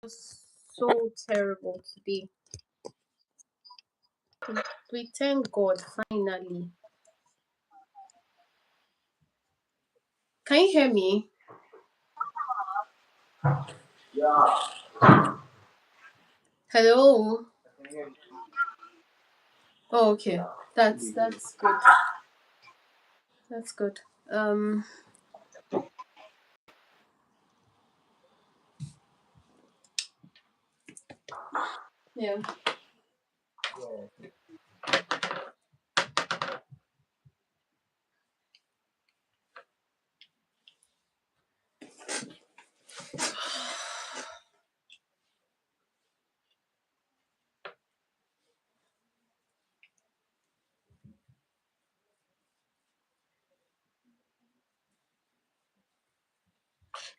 So terrible today. We thank God finally. Can you hear me? Yeah, Hello. I can hear you. Oh, okay. Yeah, good evening. That's good. That's good. Um. Yeah. Yeah.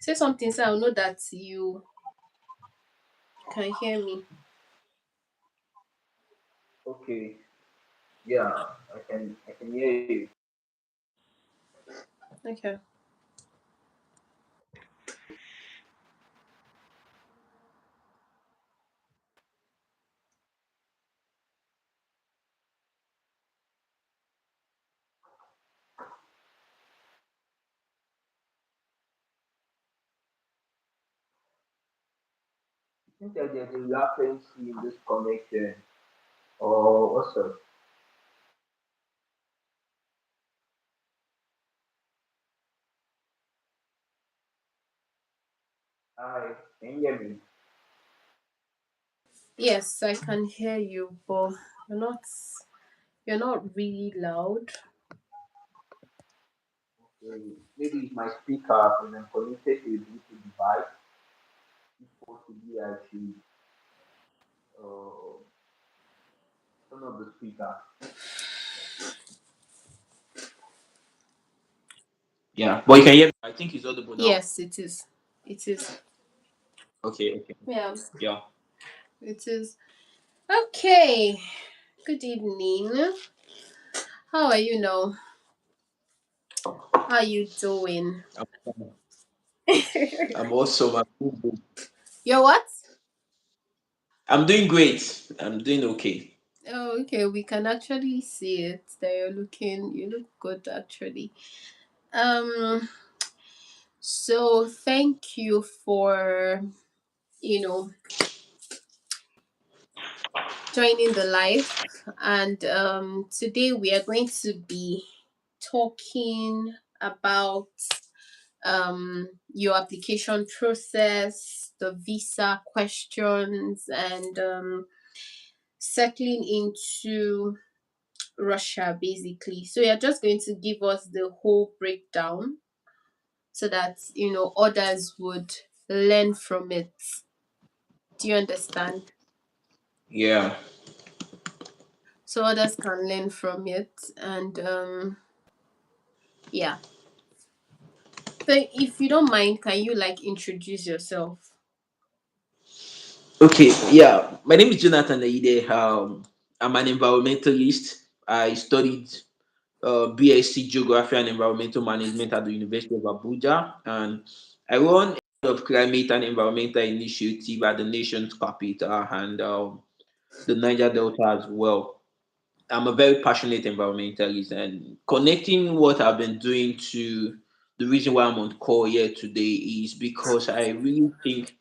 Say something so I'll know that you can hear me. Okay. Yeah, I can hear you. Okay. I think that there's a latency in this connection. Or what's up? Hi, can you hear me? Yes, I can hear you, but you're not. You're not really loud. Maybe it's my speaker and I'm connected to a Bluetooth device. If possibly I should uh, turn off the speaker. Yeah, but you can hear me. I think it's audible now. Yes, it is. It is. Okay, okay. Yeah, Yeah. it is. Okay. Good evening. How are you now? How are you doing? I'm, I'm awesome. You're what? I'm doing great. I'm doing okay. Oh, okay. We can actually see it. That you're looking. You look good, actually. Um. So thank you for you know joining the live, and today we are going to be talking about your application process, the visa questions, and settling into Russia basically. So you're just going to give us the whole breakdown so that others would learn from it. Do you understand? Yeah. So others can learn from it, and yeah. So if you don't mind, can you like introduce yourself? Okay, yeah. My name is Jonathan Aide. I'm an environmentalist. I studied BSc Geography and Environmental Management at the University of Abuja, and I run a lot of climate and environmental initiative at the nation's capital and the Niger Delta as well. I'm a very passionate environmentalist, and connecting what I've been doing to the reason why I'm on call here today is because I really think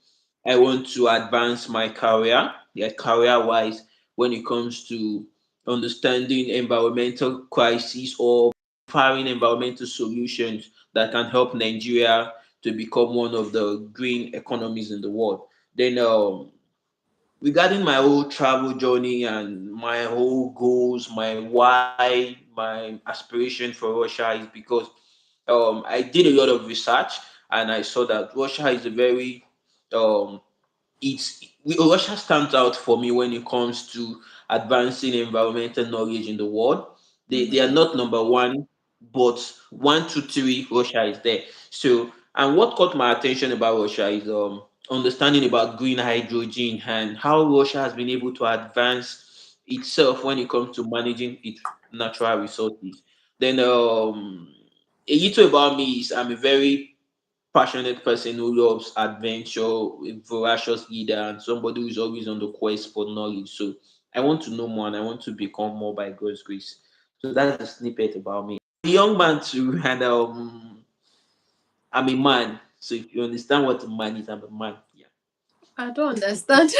I want to advance my career, yeah, career wise, when it comes to understanding environmental crisis or finding environmental solutions that can help Nigeria to become one of the green economies in the world. Then regarding my whole travel journey and my whole goals, my why, my aspiration for Russia is because I did a lot of research and I saw that Russia is a very um, Russia stands out for me when it comes to advancing environmental knowledge in the world. They are Mm-hmm. not number one, but one, two, three, Russia is there. So, and what caught my attention about Russia is understanding about green hydrogen and how Russia has been able to advance itself when it comes to managing its natural resources. Then a little about me is I'm a very passionate person who loves adventure, a voracious leader, and somebody who is always on the quest for knowledge. So I want to know more and I want to become more by God's grace. So that's a snippet about me. A young man too, and I'm a man. So if you understand what a man is, I'm a man. Yeah. I don't understand.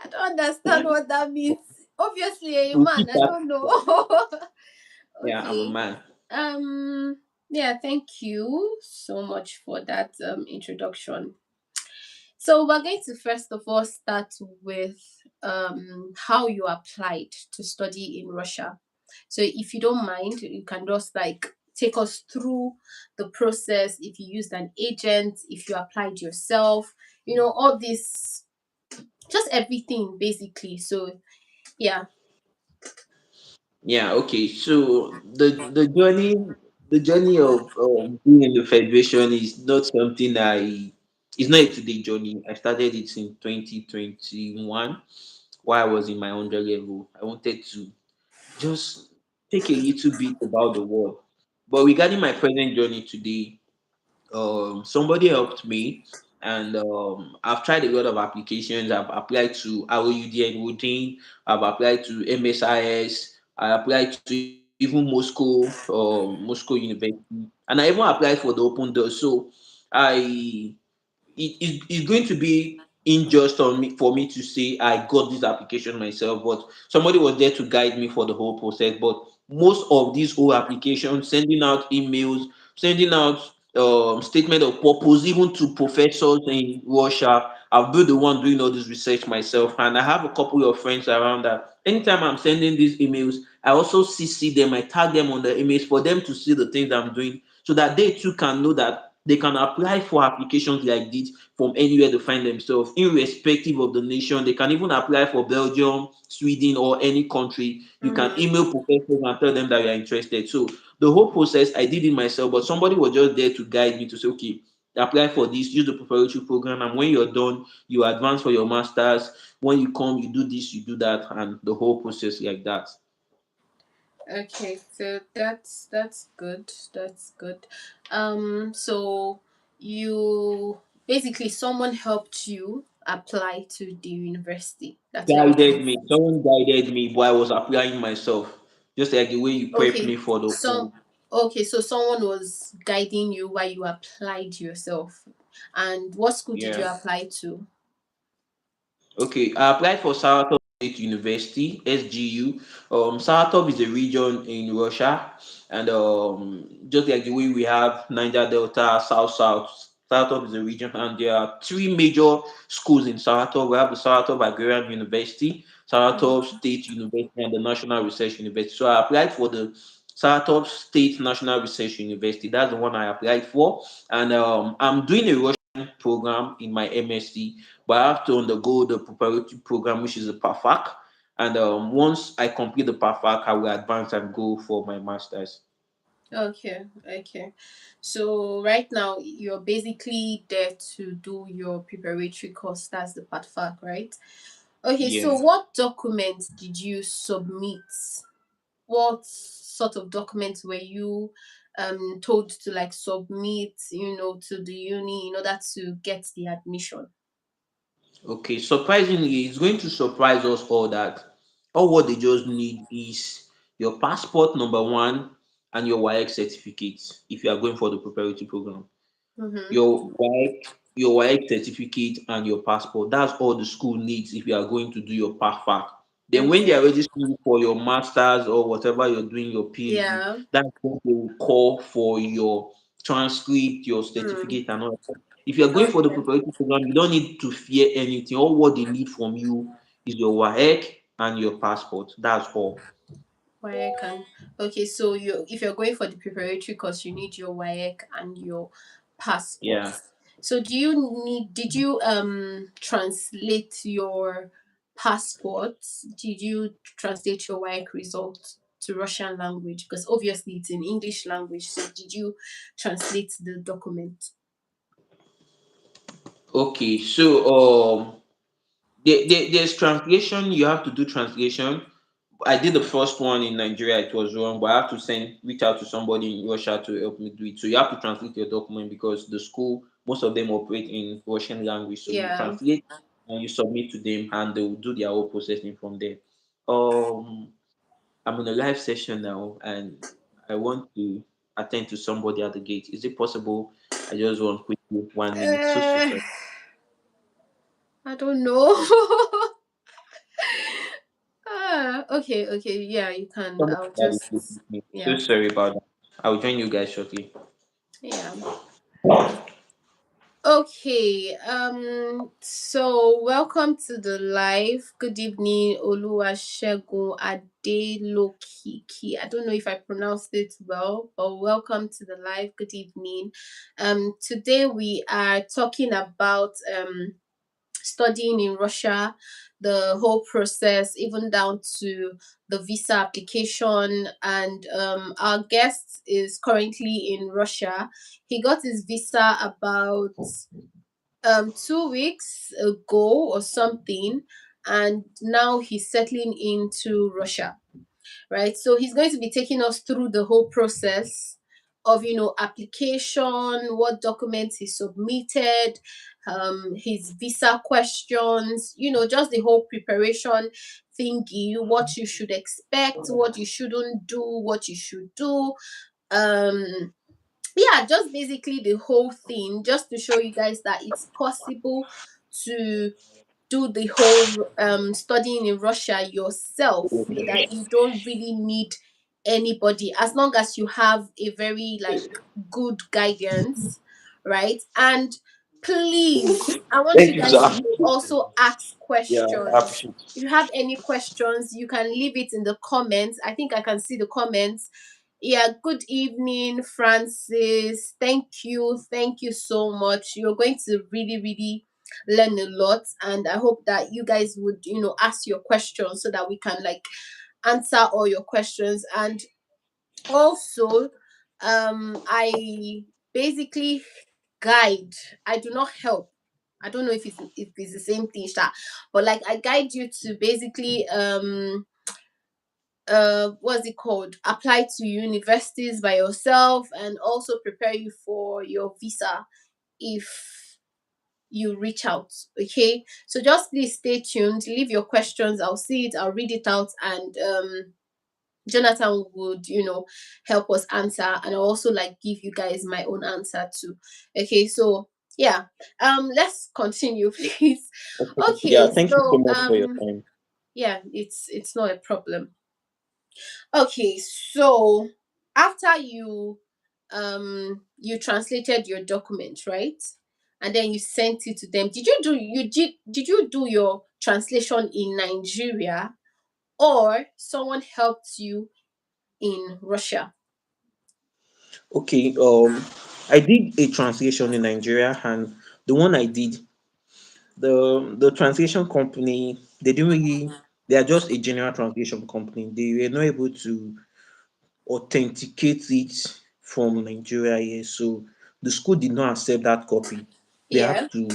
I don't understand what that means. Obviously, a So man. keep I that. don't know. Yeah, I'm a Okay. man. Um. Yeah. Thank you so much for that introduction. So we're going to first of all start with how you applied to study in Russia. So if you don't mind, you can just like take us through the process. If you used an agent, if you applied yourself, all this, just everything basically. So yeah. Yeah, okay. So the journey of being in the federation is not something it's not a today journey. I started it in 2021 while I was in my under level. I wanted to just take a little bit about the world. But regarding my present journey today, somebody helped me, and I've tried a lot of applications. I've applied to ROUD and Routine, I've applied to MSIS, I applied to even Moscow University, and I even applied for the Open Door. So I it's going to be unjust on me for me to say I got this application myself, but somebody was there to guide me for the whole process. But most of these whole applications, sending out emails, sending out statement of purpose, even to professors in Russia, I've been the one doing all this research myself, and I have a couple of friends around that. Anytime I'm sending these emails, I also CC them, I tag them on the emails for them to see the things I'm doing, so that they too can know that they can apply for applications like this from anywhere they find themselves, irrespective of the nation. They can even apply for Belgium, Sweden, or any country. You can Mm-hmm. email professors and tell them that you are interested. So the whole process, I did it myself, but somebody was just there to guide me to say, okay, apply for this, use the preparatory program, and when you're done, you advance for your masters. When you come, you do this, you do that, and the whole process like that. Okay, so that's good. That's good. So you basically someone helped you apply to the university. That's what you're trying Guided to me. say. Someone guided me, but I was applying myself, just like the way you prepped Okay, me for the so okay, so someone was guiding you while you applied yourself. And what school did you yeah. apply to? Okay, I applied for Saratov State University, SGU. Saratov is a region in Russia, and just like the way we have Niger Delta, South South, Saratov is a region, and there are three major schools in Saratov. We have the Saratov Agrarian University, Saratov Okay. State University, and the National Research University. So I applied for the Saratov State National Research University. That's the one I applied for, and I'm doing a Russian program in my MSc, but I have to undergo the preparatory program, which is a PAFAC. And once I complete the PAFAC, I will advance and go for my master's. Okay, okay. So right now you're basically there to do your preparatory course. That's the part fac, right? Okay, so Yeah. what documents did you submit? What sort of documents were you told to like submit, to the uni in order to get the admission? Okay. Surprisingly, it's going to surprise us all that all what they just need is your passport, number one, and your YX certificate if you are going for the preparatory program. Mm-hmm. Your WAEC certificate and your passport. That's all the school needs if you are going to do your PAFAC. Then when they Okay. are registering for your masters or whatever you're doing, your PhD, Yeah. that's what they will call for your transcript, your Mm. certificate, and all that. If you're going for the Okay. preparatory program, you don't need to fear anything. All what they need from you is your WAEC and your passport. That's all. WAEC and okay, so if you're going for the preparatory course, you need your WAEC and your passport. Yeah. So did you translate your passport? Did you translate your WAEC result to Russian language? Because obviously it's in English language. So did you translate the document? Okay. So there's translation. You have to do translation, I did the first one in Nigeria. It was wrong, but I have to send reach out to somebody in Russia to help me do it. So you have to translate your document because the school, most of them operate in Russian language. So you Yeah. translate and you submit to them, and they will do their whole processing from there. Um, I'm in a live session now, and I want to attend to somebody at the gate. Is it possible? I just want quickly 1 minute. So Uh, sorry. I don't know. Okay, okay. Yeah, you can. Somebody I'll that is with just, me. So yeah, sorry about that. I'll join you guys shortly. yeah. Okay, so welcome to the live. Good evening, Oluwasegun Adelokiki. I don't know if I pronounced it well, but welcome to the live. Good evening. Today we are talking about studying in Russia, the whole process, even down to the visa application. And our guest is currently in Russia. He got his visa about 2 weeks ago or something, and now he's settling into Russia, right? So he's going to be taking us through the whole process of, application, what documents he submitted, his visa questions, just the whole preparation thingy, what you should expect, what you shouldn't do, what you should do. Um, yeah, just basically the whole thing, just to show you guys that it's possible to do the whole studying in Russia yourself, that you don't really need anybody as long as you have a very like good guidance, right? And please, I want Thank you you, guys sir. to also ask Yeah, I questions. appreciate If you have any questions, you can leave it in the comments. I think I can see the comments. Yeah, good evening, Francis. Thank you so much. You're going to really, really learn a lot, and I hope that you guys would, ask your questions so that we can like answer all your questions. And also, I basically guide. I do not help. I don't know if it's the same thing, Sha, but like I guide you to basically what's it called, apply to universities by yourself, and also prepare you for your visa if you reach out. Okay, so just please stay tuned, leave your questions, I'll see it, I'll read it out, and Jonathan would, help us answer, and I'll also like give you guys my own answer too. Okay, so yeah, let's continue please. it. Yeah, Okay, thank you so so much for your time. yeah, it's not a problem. Okay, so after you translated your document, right? And then you sent it to them. Did you do your translation in Nigeria, or someone helped you in Russia? Okay, I did a translation in Nigeria, and the one I did, the translation company, they didn't really, they are just a general translation company. They were not able to authenticate it from Nigeria here, so the school did not accept that copy. They Yeah. have to.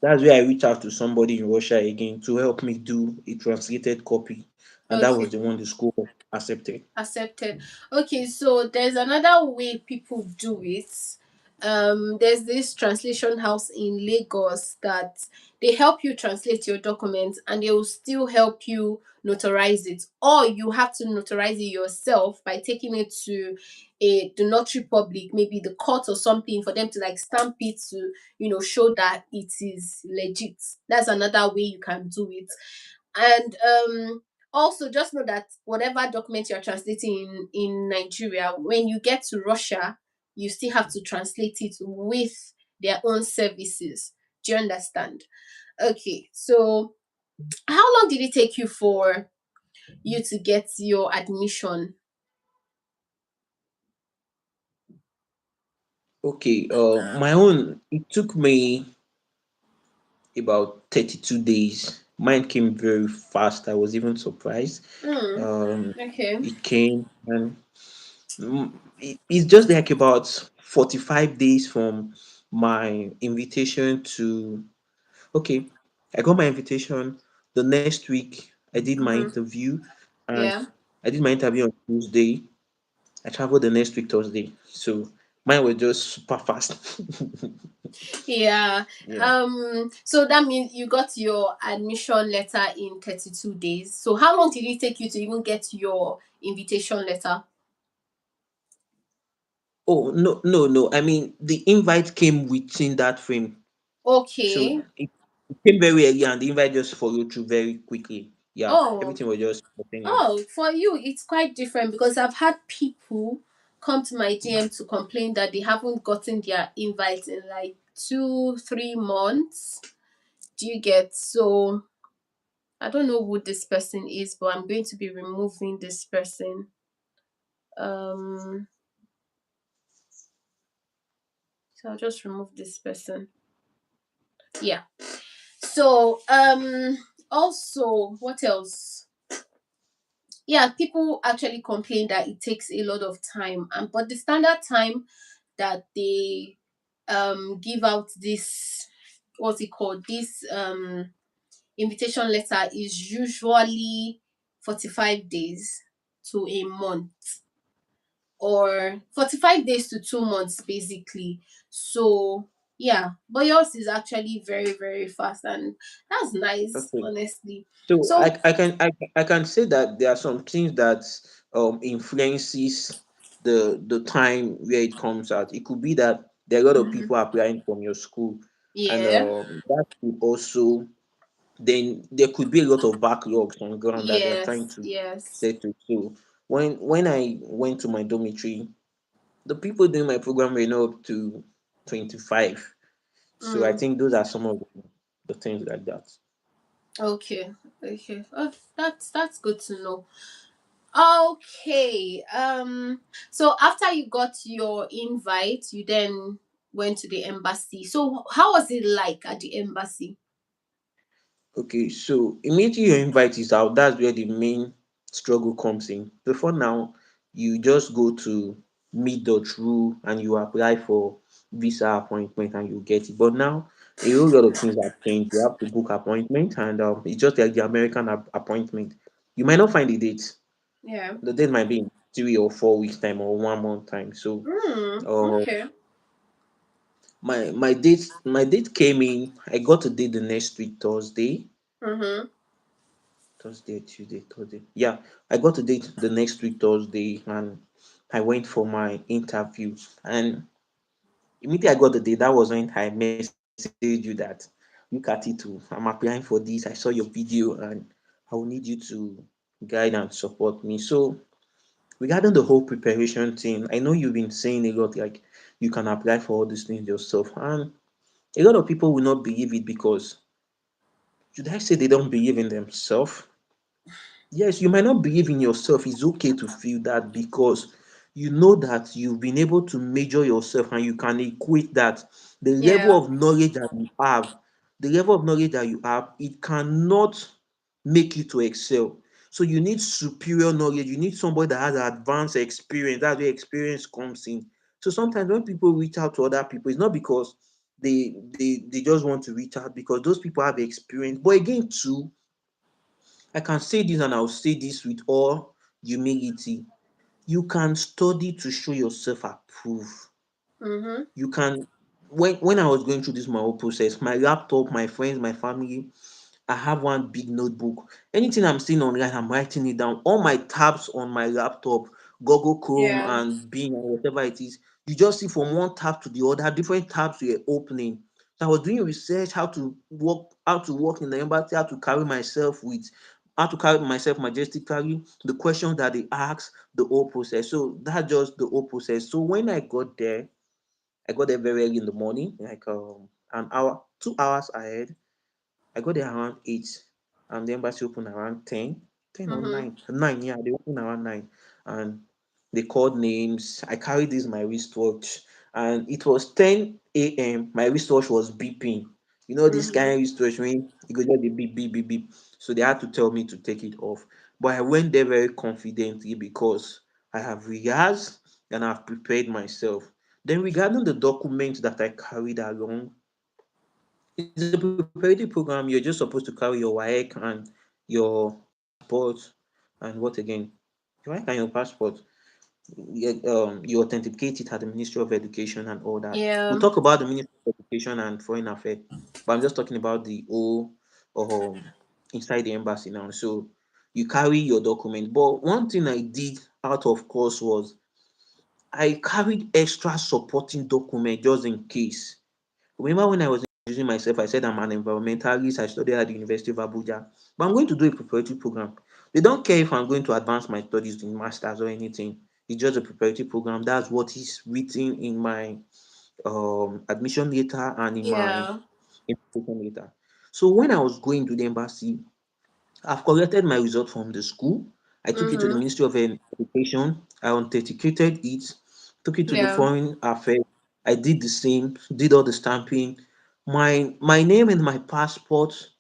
That's where I reached out to somebody in Russia again to help me do a translated copy, and that was Okay. the one the school accepted. Accepted. Okay, so there's another way people do it. There's this translation house in Lagos that they help you translate your documents, and they will still help you notarize it, or you have to notarize it yourself by taking it to the notary public, maybe the court or something, for them to like stamp it to, show that it is legit. That's another way you can do it. And also, just know that whatever document you're translating in Nigeria, when you get to Russia, you still have to translate it with their own services. Do you understand? Okay, so how long did it take you for you to get your admission? Okay, my own, it took me about 32 days. Mine came very fast. I was even surprised. Hmm. Um, Okay. it came, and it's just like about 45 days from my invitation to. Okay, I got my invitation. The next week, I did my Mm-hmm. interview. and Yeah. I did my interview on Tuesday. I traveled the next week Thursday. So mine was just super fast. Yeah. Yeah. So that means you got your admission letter in 32 days. So how long did it take you to even get your invitation letter? Oh no. I mean the invite came within that frame. So Okay. it came very early and the invite just followed through very quickly. Yeah. Oh, Everything was just oh, spontaneous. for you it's quite different because I've had people come to my DM to complain that they haven't gotten their invite in like 2, 3 months. Do you get? So I don't know who this person is, but I'm going to be removing this person. Um, so I'll just remove this person. Yeah. So also what else? Yeah, people actually complain that it takes a lot of time, and but the standard time that they give out this, what's it called, this invitation letter is usually 45 days to a month, or 45 days to 2 months basically. So yeah, but yours is actually very very fast, and that's nice Okay. honestly. So So I can say that there are some things that influences the time where it comes out. It could be that there are a lot of mhm, people applying from your school, and yeah, that could also, then there could be a lot of backlogs on ground that they are trying yes, to yes, settle. So when I went to my dormitory, the people doing my program were not up to 25. So I mm, think those are some of the things like that. okay, okay, oh, that's good to know. Okay, so after you got your invite, you then went to the embassy. So how was it like at the embassy? Okay, so immediately your invite is out, that's where the main struggle comes in. Before now, you just go to meet.ru and you apply for visa appointment and you get it. But now a whole lot of things have changed. You have to book appointment and it's just like the American appointment. You might not find the date. Yeah. The date might be in 3 or 4 weeks time or 1 month time. So uh, Okay. my date came in. I got a date the next week Thursday. Mm-hmm. Thursday, Tuesday, Thursday. Yeah, I got a date the next week, Thursday, and I went for my interview. And immediately I got the date, that was when I messaged you that look at it too. I'm applying for this. I saw your video and I will need you to guide and support me. So regarding the whole preparation thing, I know you've been saying a lot like you can apply for all these things yourself. And a lot of people will not believe it because should I say they don't believe in themselves? Yes, you might not believe in yourself. It's okay to feel that because you know that you've been able to measure yourself and you can equate that the level Yeah. of knowledge that you have, the level of knowledge that you have, it cannot make you to excel. So you need superior knowledge. You need somebody that has advanced experience. That's where experience comes in. So sometimes when people reach out to other people, it's not because they just want to reach out because those people have experience. But again, too, I can say this and I'll say this with all humility. You can study to show yourself approved. Mm-hmm. You can when I was going through this my whole process, my laptop, my friends, my family, I have one big notebook. Anything I'm seeing online, I'm writing it down. All my tabs on my laptop, Google Chrome Yeah. and Bing and whatever it is, you just see from one tab to the other, different tabs were opening. So I was doing research how to work in the embassy, how to carry myself majestically, the questions that they ask, the whole process. So that's just the whole process. So when I got there very early in the morning, like an hour, 2 hours ahead. I got there around 8 and the embassy opened around 10, 10 or Mm-hmm. 9. 9, yeah, they opened around 9. And they called names. I carried this my wristwatch and it was 10 a.m. My wristwatch was beeping. You know this Mm-hmm. kind of wristwatch when it goes just beep, beep, beep, beep. So they had to tell me to take it off. But I went there very confidently because I have rehearsed and I've prepared myself. Then regarding the documents that I carried along, it's a preparatory program. You're just supposed to carry your WAEC and your passport. And what again? Why can your passport you authenticate it at the Ministry of Education and all that? We'll Yeah. talk about the Ministry of Education and Foreign Affairs, but I'm just talking about the whole inside the embassy now. So you carry your document. But one thing I did out of course was I carried extra supporting document just in case. Remember when I was introducing myself, I said I'm an environmentalist. I studied at the University of Abuja, but I'm going to do a preparatory program. They don't care if I'm going to advance my studies in masters or anything. It's just a preparatory program. That's what is written in my admission letter and in my Yeah. invitation letter. So when I was going to the embassy, I've collected my result from the school. I took it to the Mm-hmm. Ministry of Education. I authenticated it, took it to the Yeah. Foreign Affairs. I did the same, did all the stamping. My name in my passport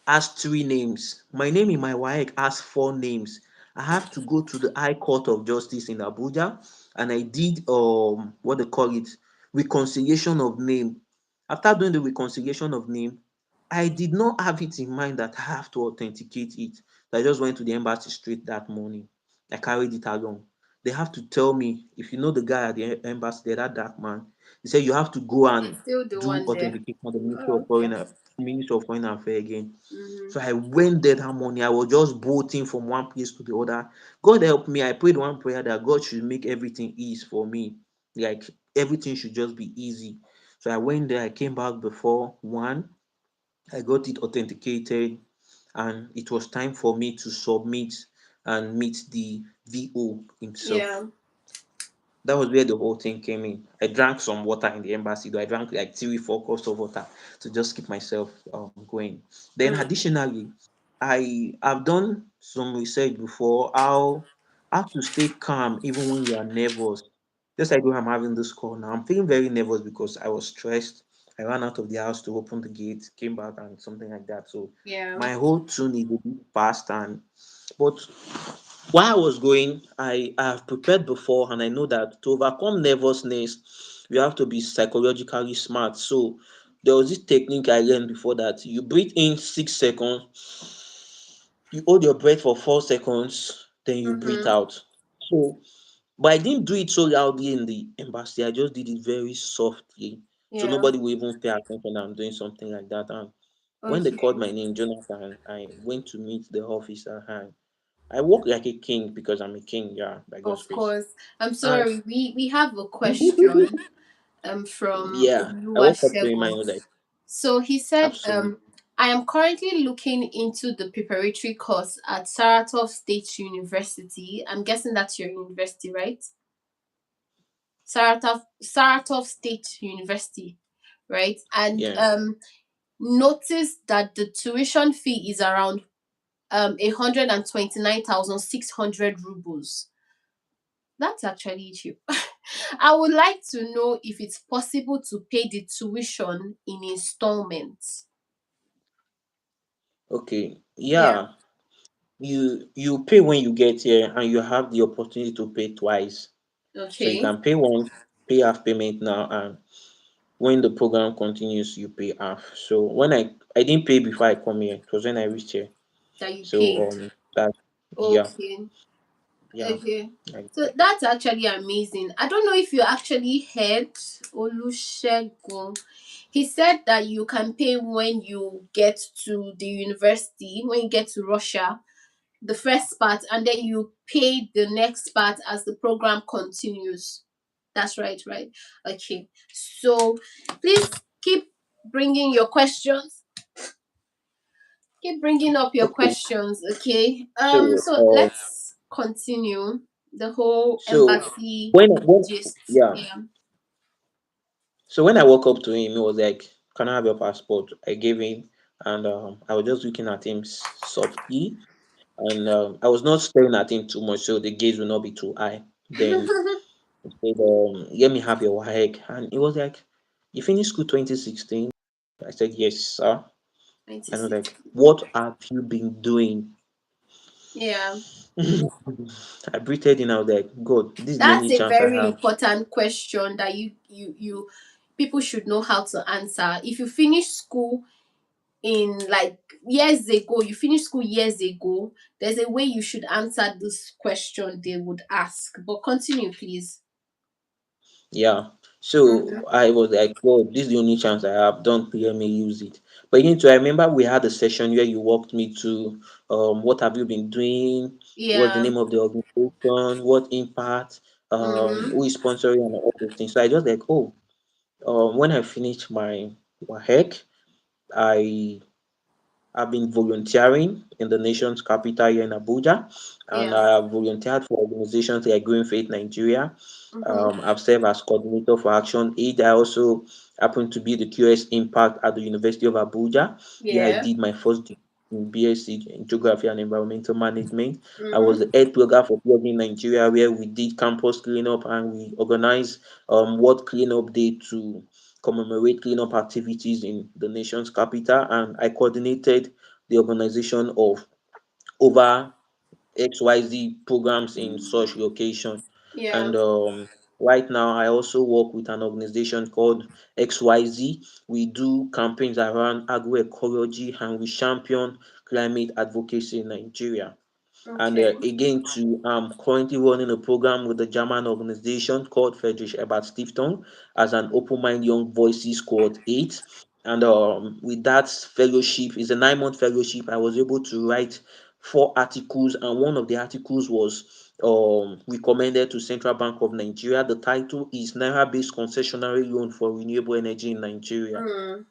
has three names. My name in my WAEC has four names. I have to go to the High Court of Justice in Abuja, and I did what they call it, reconciliation of name. After doing the reconciliation of name, I did not have it in mind that I have to authenticate it. So I just went to the embassy straight that morning. I carried it along. They have to tell me, if you know the guy at the embassy, there, that dark man, he said you have to go It's and still the do one there. authentication at the Oh, okay. Ministry of Foreign Affairs again. Mm-hmm. So I went there that morning. I was just bolting from one place to the other. God help me. I prayed one prayer that God should make everything easy for me. Like everything should just be easy. So I went there. I came back before one. I got it authenticated, and it was time for me to submit and meet the VO himself. Yeah. That was where the whole thing came in. I drank some water in the embassy, though I drank like 3 4 cups of water to just keep myself going. Then Mm. additionally, I have done some research before how to stay calm even when you are nervous. Just like when I'm having this call now, I'm feeling very nervous because I was stressed. I ran out of the house to open the gate, came back and something like that. So Yeah. my whole tune is a bit fast, and but while I was going, I have prepared before, and I know that to overcome nervousness, you have to be psychologically smart. So there was this technique I learned before that you breathe in 6 seconds, you hold your breath for 4 seconds, then you breathe Mm-hmm. out. So, but I didn't do it so loudly in the embassy. I just did it very softly, so Yeah. nobody will even pay attention that I'm doing something like that. And when they Okay. called my name, Jonathan, I went to meet the officer, and I walk like a king because I'm a king, yeah, by God's Of grace. course. I'm And sorry. We have a question from yeah, I walk up to him and Oluwasegun. he was like, So he said, absolutely. I am currently looking into the preparatory course at Saratov State University. I'm guessing that's your university, right? Saratov State University, right? And Yeah. notice that the tuition fee is around 129,600 rubles. That's actually cheap. I would like to know if it's possible to pay the tuition in installments. Okay. Yeah. Yeah. You pay when you get here and you have the opportunity to pay twice. So you Okay. can pay once, pay half payment now, and when the program continues, you pay half. So when I didn't pay before I come here, it was when I reached here. That you So paid. that yeah, Okay. yeah. Okay. Like So that. that's actually amazing. I don't know if you actually heard Olusegun. He said that you can pay when you get to the university, when you get to Russia, the first part, and then you pay the next part as the program continues. That's right, right? Okay. So please keep bringing your questions. Keep bringing up your Okay. questions, okay? So So let's continue the whole so embassy when gist. yeah. Yeah. So when I walk up to him, he was like, "Can I have your passport?" I gave him, and I was just looking at him softly, and I was not staring at him too much, so the gaze will not be too high. Then he said, "Let me have your WAEC," and he was like, "You finished school 2016?" I said, "Yes, sir." And he was 96. like, "What have you been doing?" Yeah. I breathed in. I was like, "God, this is the That's only a chance I very have." important question that you people should know how to answer. If you finish school in like years ago, you finished school years ago, there's a way you should answer this question they would ask. But continue, please. Yeah. So Mm-hmm. I was like, well, this is the only chance I have. Don't let me use it. But you need to, I remember we had a session where you walked me to what have you been doing? What's the Yeah. name of the organization? What impact? Mm-hmm. Who is sponsoring and all those things. So I just like, oh, when I finished my heck, I I've been volunteering in the nation's capital here in Abuja, and Yeah. I have volunteered for organizations like Green Faith Nigeria. Mm-hmm. I've served as coordinator for Action Aid. I also happen to be the QS Impact at the University of Abuja, where I Yeah. did my first degree in BSc in Geography and Environmental Management. I was Mm-hmm. the head blogger for Blogging Nigeria, where we did campus cleanup and we organized World Cleanup Day to commemorate cleanup activities in the nation's capital, and I coordinated the organization of over XYZ programs in such location. Yeah. And right now, I also work with an organization called XYZ. We do campaigns around agroecology and we champion climate advocacy in Nigeria. And Okay. again, too, I'm currently running a program with the German organization called Friedrich Ebert Stiftung as an Open Mind Young Voices Cohort 8. And with that fellowship, is a 9 month fellowship. I was able to write 4 articles, and one of the articles was recommended to Central Bank of Nigeria. The title is Naira Based Concessionary Loan for Renewable Energy in Nigeria. Mm.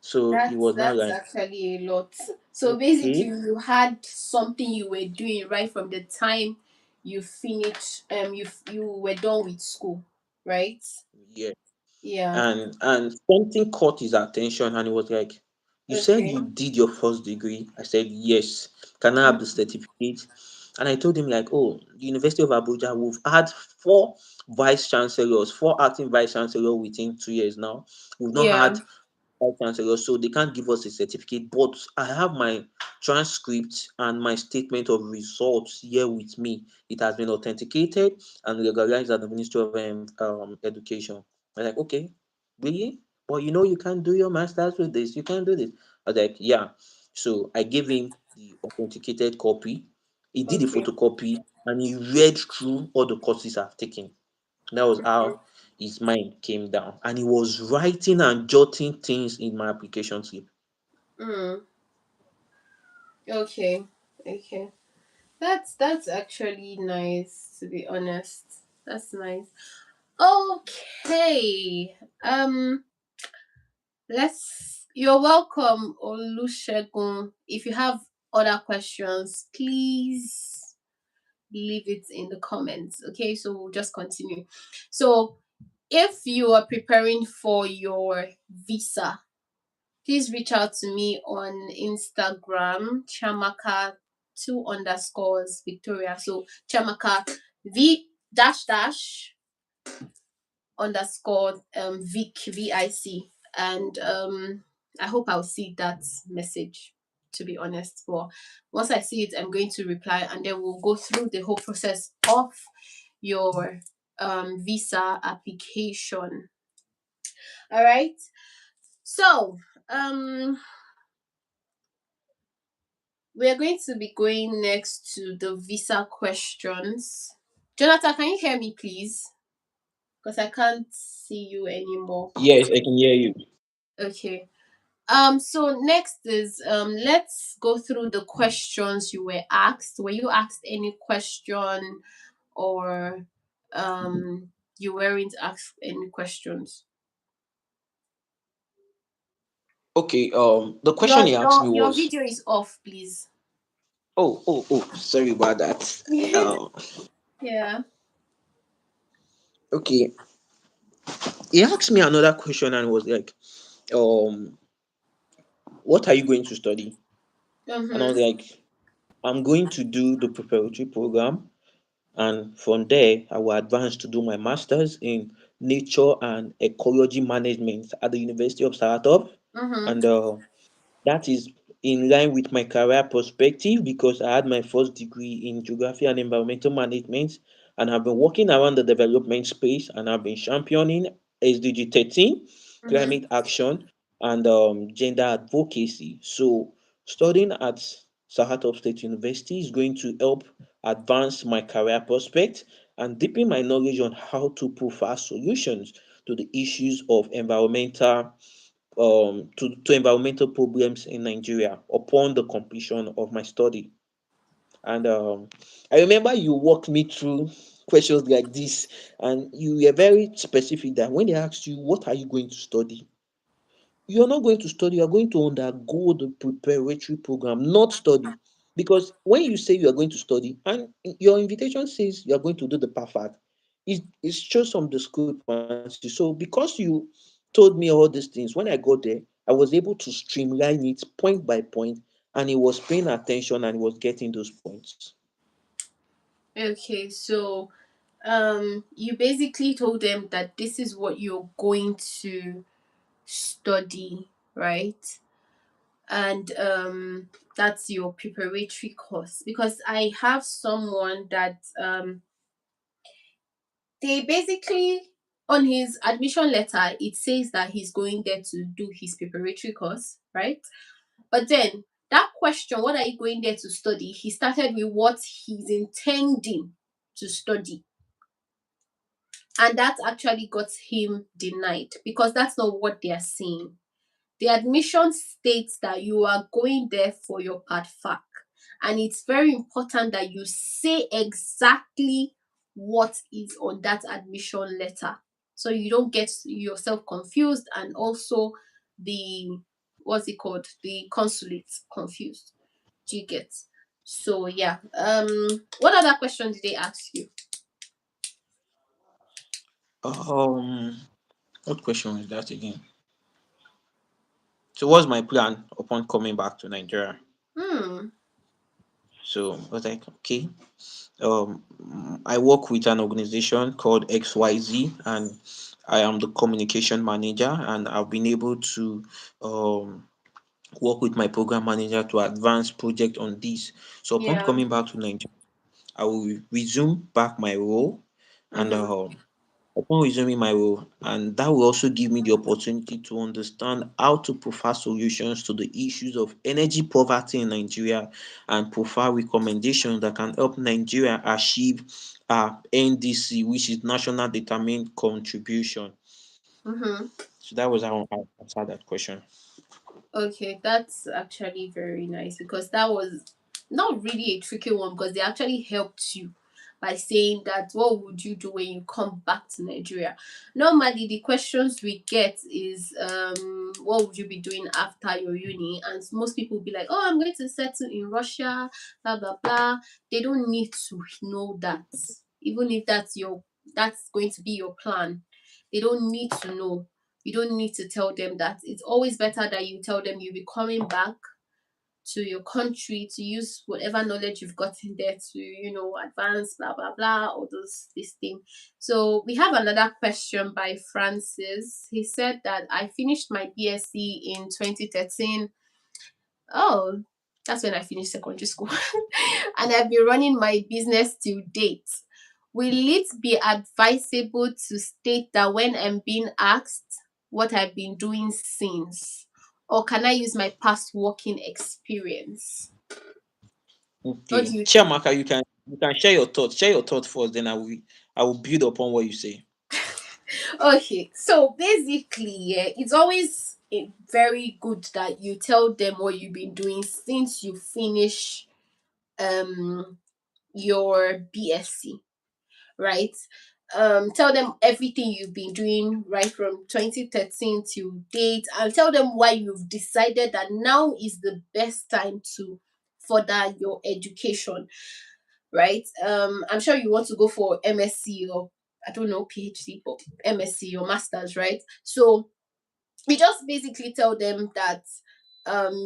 So it was not That's like, actually a lot. So basically, okay, you had something you were doing right from the time you finished. You were done with school, right? yeah. Yeah. And something caught his attention and he was like, you said Okay. you did your first degree? I said yes. Can I have the certificate? And I told him like, oh, the University of Abuja, we've had 4 vice chancellors, 4 acting vice chancellors within 2 years now. We've not Yeah. had vice chancellor, so they can't give us a certificate. But I have my transcript and my statement of results here with me. It has been authenticated and regularized at the Ministry of Education. I'm like, okay, really? But you can't do your masters with this. You can't do this. I was like, yeah. So I gave him the authenticated copy. He did a Okay. photocopy and he read through all the courses I've taken. That was how his mind came down. And he was writing and jotting things in my application slip. Mm. Okay. Okay. That's actually nice, to be honest. That's nice. Okay. Let's. You're welcome, Olusegun. If you have other questions, please leave it in the comments. Okay, so we'll just continue. So, if you are preparing for your visa, please reach out to me on Instagram, Chiamaka two underscores Victoria. So Chiamaka V dash dash underscore Vic, and I hope I'll see that message, to be honest. But once I see it, I'm going to reply, and then we'll go through the whole process of your visa application. All right. So we are going to be going next to the visa questions. Jonathan, can you hear me, please? Because I can't see you anymore. Yes, I can hear you. Okay. So next is let's go through the questions you were asked. Were you asked any question, or you weren't asked any questions? Okay, the question Your he asked your me your was, video is off, please. sorry about that. Yeah. Okay, he asked me another question and was like, um, what are you going to study? And I was Mm-hmm. like, I'm going to do the preparatory program, and from there, I will advance to do my master's in nature and ecology management at the University of Saratov. Mm-hmm. And that is in line with my career perspective because I had my first degree in geography and environmental management, and I've been working around the development space and I've been championing SDG 13 Mm-hmm. climate action. and gender advocacy. So, studying at Sahatov State University is going to help advance my career prospect and deepen my knowledge on how to provide solutions to the issues of to environmental problems in Nigeria upon the completion of my study. And I remember you walked me through questions like this, and you were very specific that when they asked you, what are you going to study? You're not going to study, you're going to undergo the preparatory program, not study. Because when you say you are going to study and your invitation says you are going to do the perfect, it shows some discrepancy. So because you told me all these things, when I got there, I was able to streamline it point by point, and it was paying attention and it was getting those points. Okay, so you basically told them that this is what you're going to study, right? And that's your preparatory course, because I have someone that they basically, on his admission letter it says that he's going there to do his preparatory course, right? But then that question, what are you going there to study, he started with what he's intending to study, and that actually got him denied because that's not what they are saying. The admission states that you are going there for your part fac, and it's very important that you say exactly what is on that admission letter so you don't get yourself confused, and also the, what's it called, the consulate confused. Do you get? So yeah. What other question did they ask you? Um, what question was that again? So, what's my plan upon coming back to Nigeria? Hmm. So, I was like, okay, um, I work with an organization called XYZ, and I am the communication manager, and I've been able to um, work with my program manager to advance project on this. So, upon Yeah. coming back to Nigeria, I will resume back my role, and Mm-hmm. upon resuming my role, and that will also give me the opportunity to understand how to provide solutions to the issues of energy poverty in Nigeria and provide recommendations that can help Nigeria achieve NDC, which is National Determined Contribution. Mm-hmm. So that was how I answered that question. Okay, that's actually very nice because that was not really a tricky one, because they actually helped you by saying that what would you do when you come back to Nigeria. Normally the questions we get is what would you be doing after your uni, and most people will be like, oh, I'm going to settle in Russia, blah blah blah. They don't need to know that, even if that's going to be your plan. They don't need to know. You don't need to tell them that. It's always better that you tell them you'll be coming back to your country to use whatever knowledge you've gotten there to, advance, blah blah blah, all those this thing. So we have another question by Francis. He said that I finished my BSc in 2013. Oh, that's when I finished secondary school. And I've been running my business till date. Will it be advisable to state that when I'm being asked what I've been doing since? Or can I use my past working experience? What Okay, do you think? Chiamaka, you can share your thoughts. Share your thoughts first, then I will build upon what you say. Okay, so basically, yeah, it's always very good that you tell them what you've been doing since you finish um your BSc, right? Tell them everything you've been doing right from 2013 till date, and tell them why you've decided that now is the best time to further your education, right? I'm sure you want to go for MSc, or I don't know, PhD, but MSc or masters, right? So we just basically tell them that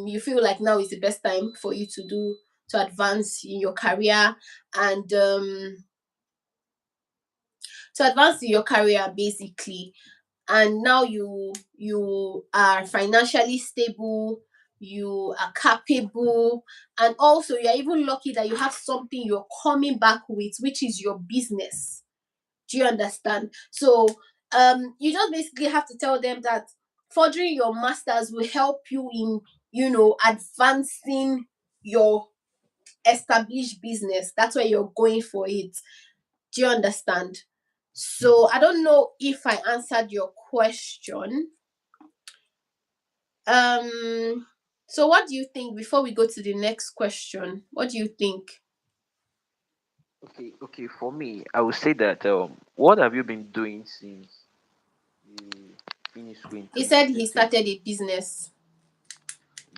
you feel like now is the best time for you to advance in your career, and your career basically, and now you are financially stable, you are capable, and also you're even lucky that you have something you're coming back with, which is your business. Do you understand? So you just basically have to tell them that furthering your masters will help you in, advancing your established business. That's why you're going for it. Do you understand? So I don't know if I answered your question. Um, so what do you think before we go to the next question? What do you think? Okay. For me, I would say that what have you been doing since you finished school in He said he 2013? started a business.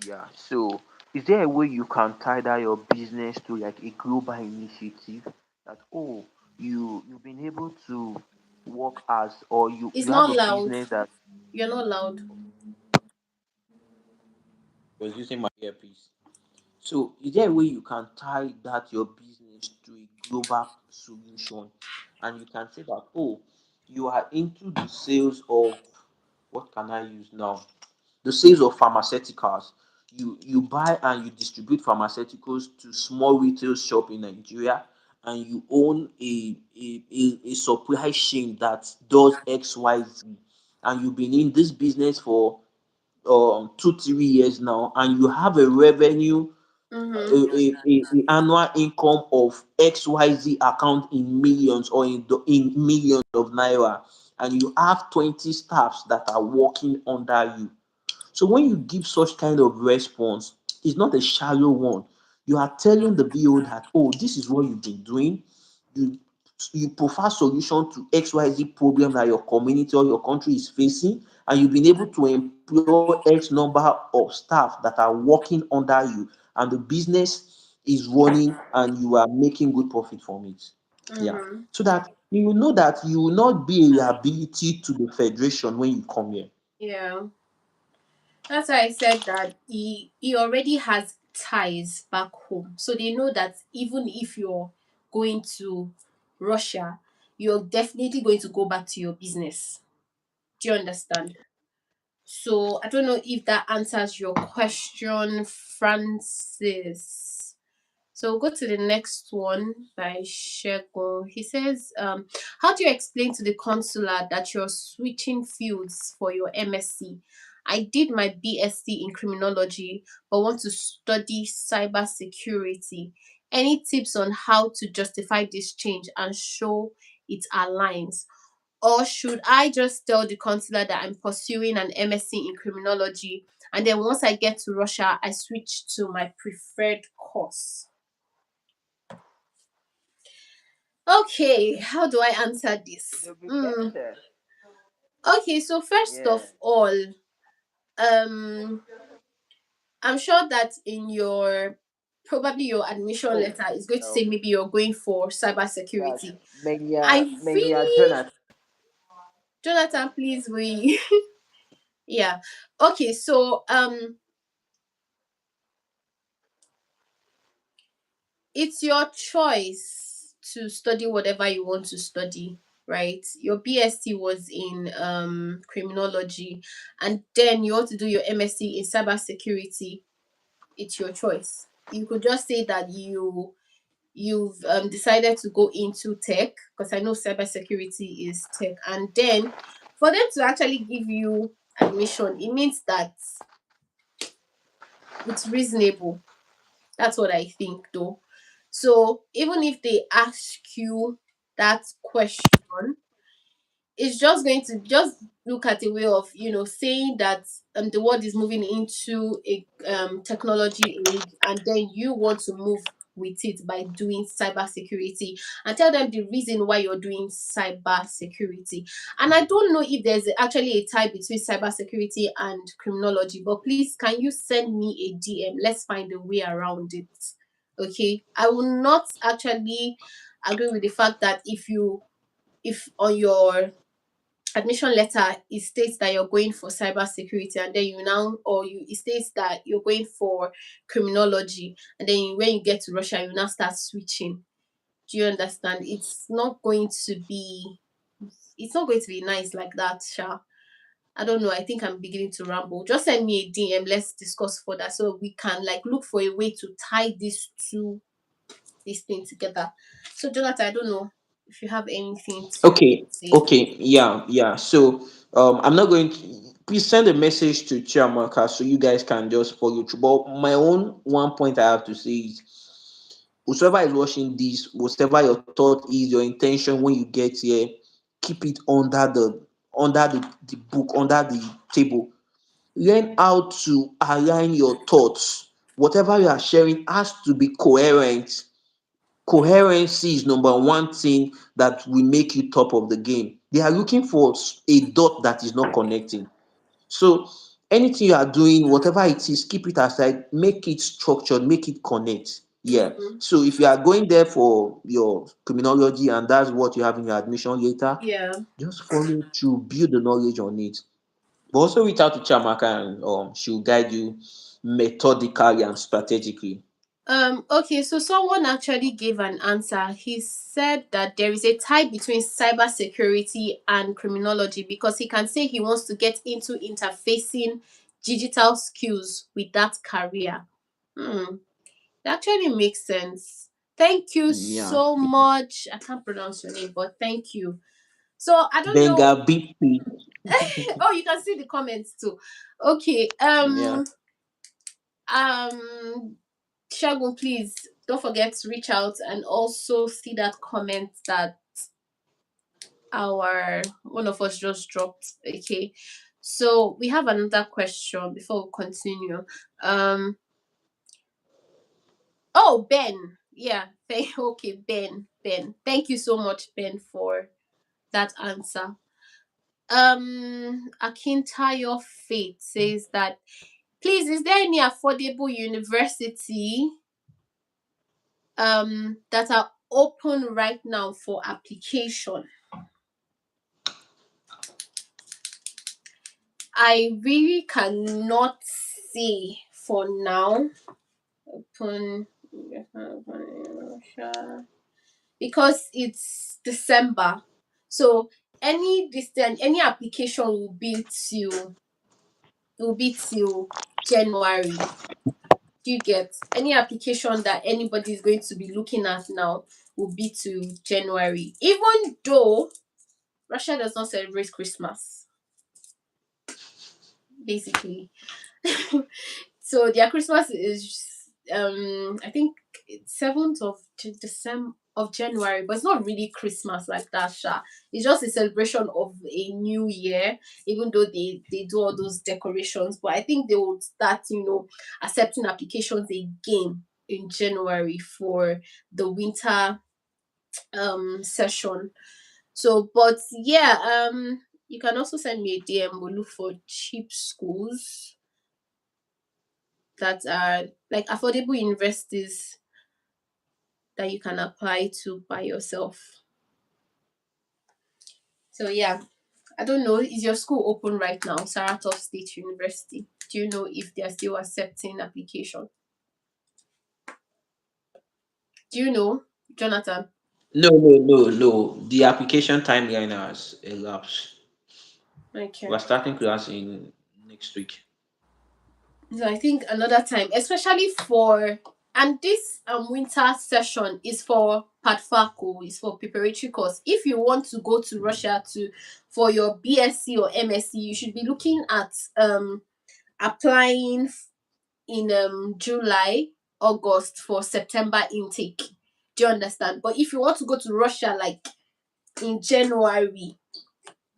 Yeah. So, is there a way you can tie that your business to like a global initiative? That you've been able to work as, or It's you have not a loud. business that You're not loud. was using my earpiece. So, is there a way you can tie that your business to a global solution, and you can say that you are into the sales of, what can I use now? The sales of pharmaceuticals. You buy and you distribute pharmaceuticals to small retail shop in Nigeria, and you own a supply chain that does XYZ, and you've been in this business for 2 3 years now, and you have a revenue, Mm-hmm. a annual income of XYZ account in millions, or in millions of naira, and you have 20 staffs that are working under you. So when you give such kind of response, it's not a shallow one. You are telling the BO that, this is what you've been doing. You you provide solution to XYZ problem that your community or your country is facing, and you've been able to employ X number of staff that are working under you, and the business is running and you are making good profit from it. Yeah. Mm-hmm. So that you will know that you will not be a liability to the federation when you come here. Yeah. That's why I said that he already has ties back home. So they know that even if you're going to Russia, you're definitely going to go back to your business. Do you understand? So I don't know if that answers your question, Francis. So we'll go to the next one by Shego. He says, how do you explain to the consular that you're switching fields for your MSc? I did my BSc in criminology but want to study cyber security. Any tips on how to justify this change and show it aligns? Or should I just tell the consular that I'm pursuing an MSc in criminology, and then once I get to Russia, I switch to my preferred course? Okay, how do I answer this? It'll be better. Okay, so first Yeah. of all, um, I'm sure that in your probably your admission Oh, letter is going to say um, maybe you're going for that cybersecurity. I Mania really, Jonathan. Jonathan, please we yeah. Okay, so it's your choice to study whatever you want to study, right? Your BSc was in criminology, and then you want to do your MSc in cybersecurity. It's your choice. You could just say that you've decided to go into tech, because I know cybersecurity is tech, and then for them to actually give you admission, it means that it's reasonable. That's what I think, though. So even if they ask you that question, it's just going to just look at a way of saying that the world is moving into a technology age, and then you want to move with it by doing cyber security, and tell them the reason why you're doing cyber security. And I don't know if there's actually a tie between cyber security and criminology, but please, can you send me a DM? Let's find a way around it. Okay, I will not actually agree with the fact that if on your admission letter it states that you're going for cyber security, and then you now or you it states that you're going for criminology, and then when you get to Russia you now start switching. Do you understand? It's not going to be nice like that, Sha. I don't know. I think I'm beginning to ramble. Just send me a DM. Let's discuss further so we can like look for a way to tie these things together. So Jonathan, I don't know. if you have anything to Okay, say. okay, yeah, yeah. So I'm not going to please send a message to Chiamaka so you guys can just follow through. But my own one point I have to say is whoever is watching this, whatever your thought is, your intention when you get here, keep it under the book, under the table. Learn how to align your thoughts. Whatever you are sharing has to be coherent. Coherency is number one thing that will make you top of the game. They are looking for a dot that is not connecting. So anything you are doing, whatever it is, keep it aside, make it structured, make it connect. Yeah. Mm-hmm. So if you are going there for your criminology and that's what you have in your admission later, Yeah. just follow through, build the knowledge on it. But also reach out to Chamaka and she'll guide you methodically and strategically. Okay, so someone actually gave an answer. He said that there is a tie between cybersecurity and criminology because he can say he wants to get into interfacing digital skills with that career. Hmm, it actually makes sense. Thank you Yeah. so much. I can't pronounce your name, but thank you. So I don't Benga know. BP. Oh, you can see the comments too. Okay. Yeah. Um Shagun, please don't forget to reach out and also see that comment that our one of us just dropped. Okay. So we have another question before we continue. Um oh, Ben. Yeah. Okay, Ben. Ben. Thank you so much, Ben, for that answer. Akintayo Faith says that please, is there any affordable university that are open right now for application? I really cannot say for now. Open because it's December, so any distance, any application will be till January. Do you get any application that anybody is going to be looking at now will be to January, even though Russia does not celebrate Christmas, basically. So their Christmas is I think it's 7th of December of January, but it's not really Christmas like that, Sha. It's just a celebration of a new year, even though they do all those decorations. But I think they would start, accepting applications again in January for the winter session. So but yeah, you can also send me a DM. We'll look for cheap schools that are like affordable universities that you can apply to by yourself. So yeah, I don't know. Is your school open right now? Saratov State University. Do you know if they are still accepting application? Do you know, Jonathan? No, no, no, no. The application timeline has elapsed. Okay. We're starting class in next week. So I think another time, especially for and this winter session is for Padfaco, is for preparatory course. If you want to go to Russia to for your BSc or MSc, you should be looking at applying in July, August for September intake. Do you understand? But if you want to go to Russia like in January,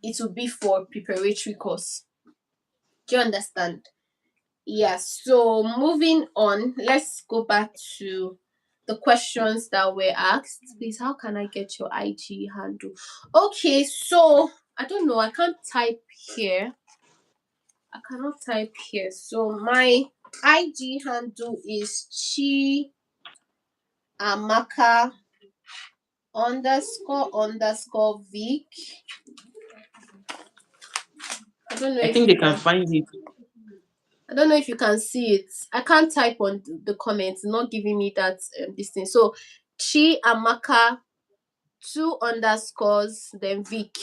it will be for preparatory course. Do you understand? Yes. So moving on, let's go back to the questions that were asked. Please, how can I get your IG handle? Okay, so I don't know. I can't type here. I cannot type here. So my IG handle is Chiamaka underscore Vic. I don't know I if think you they can can. find it. I don't know if you can see it. I can't type on the comments. Not giving me that this thing. So Chiamaka two underscores then Vic.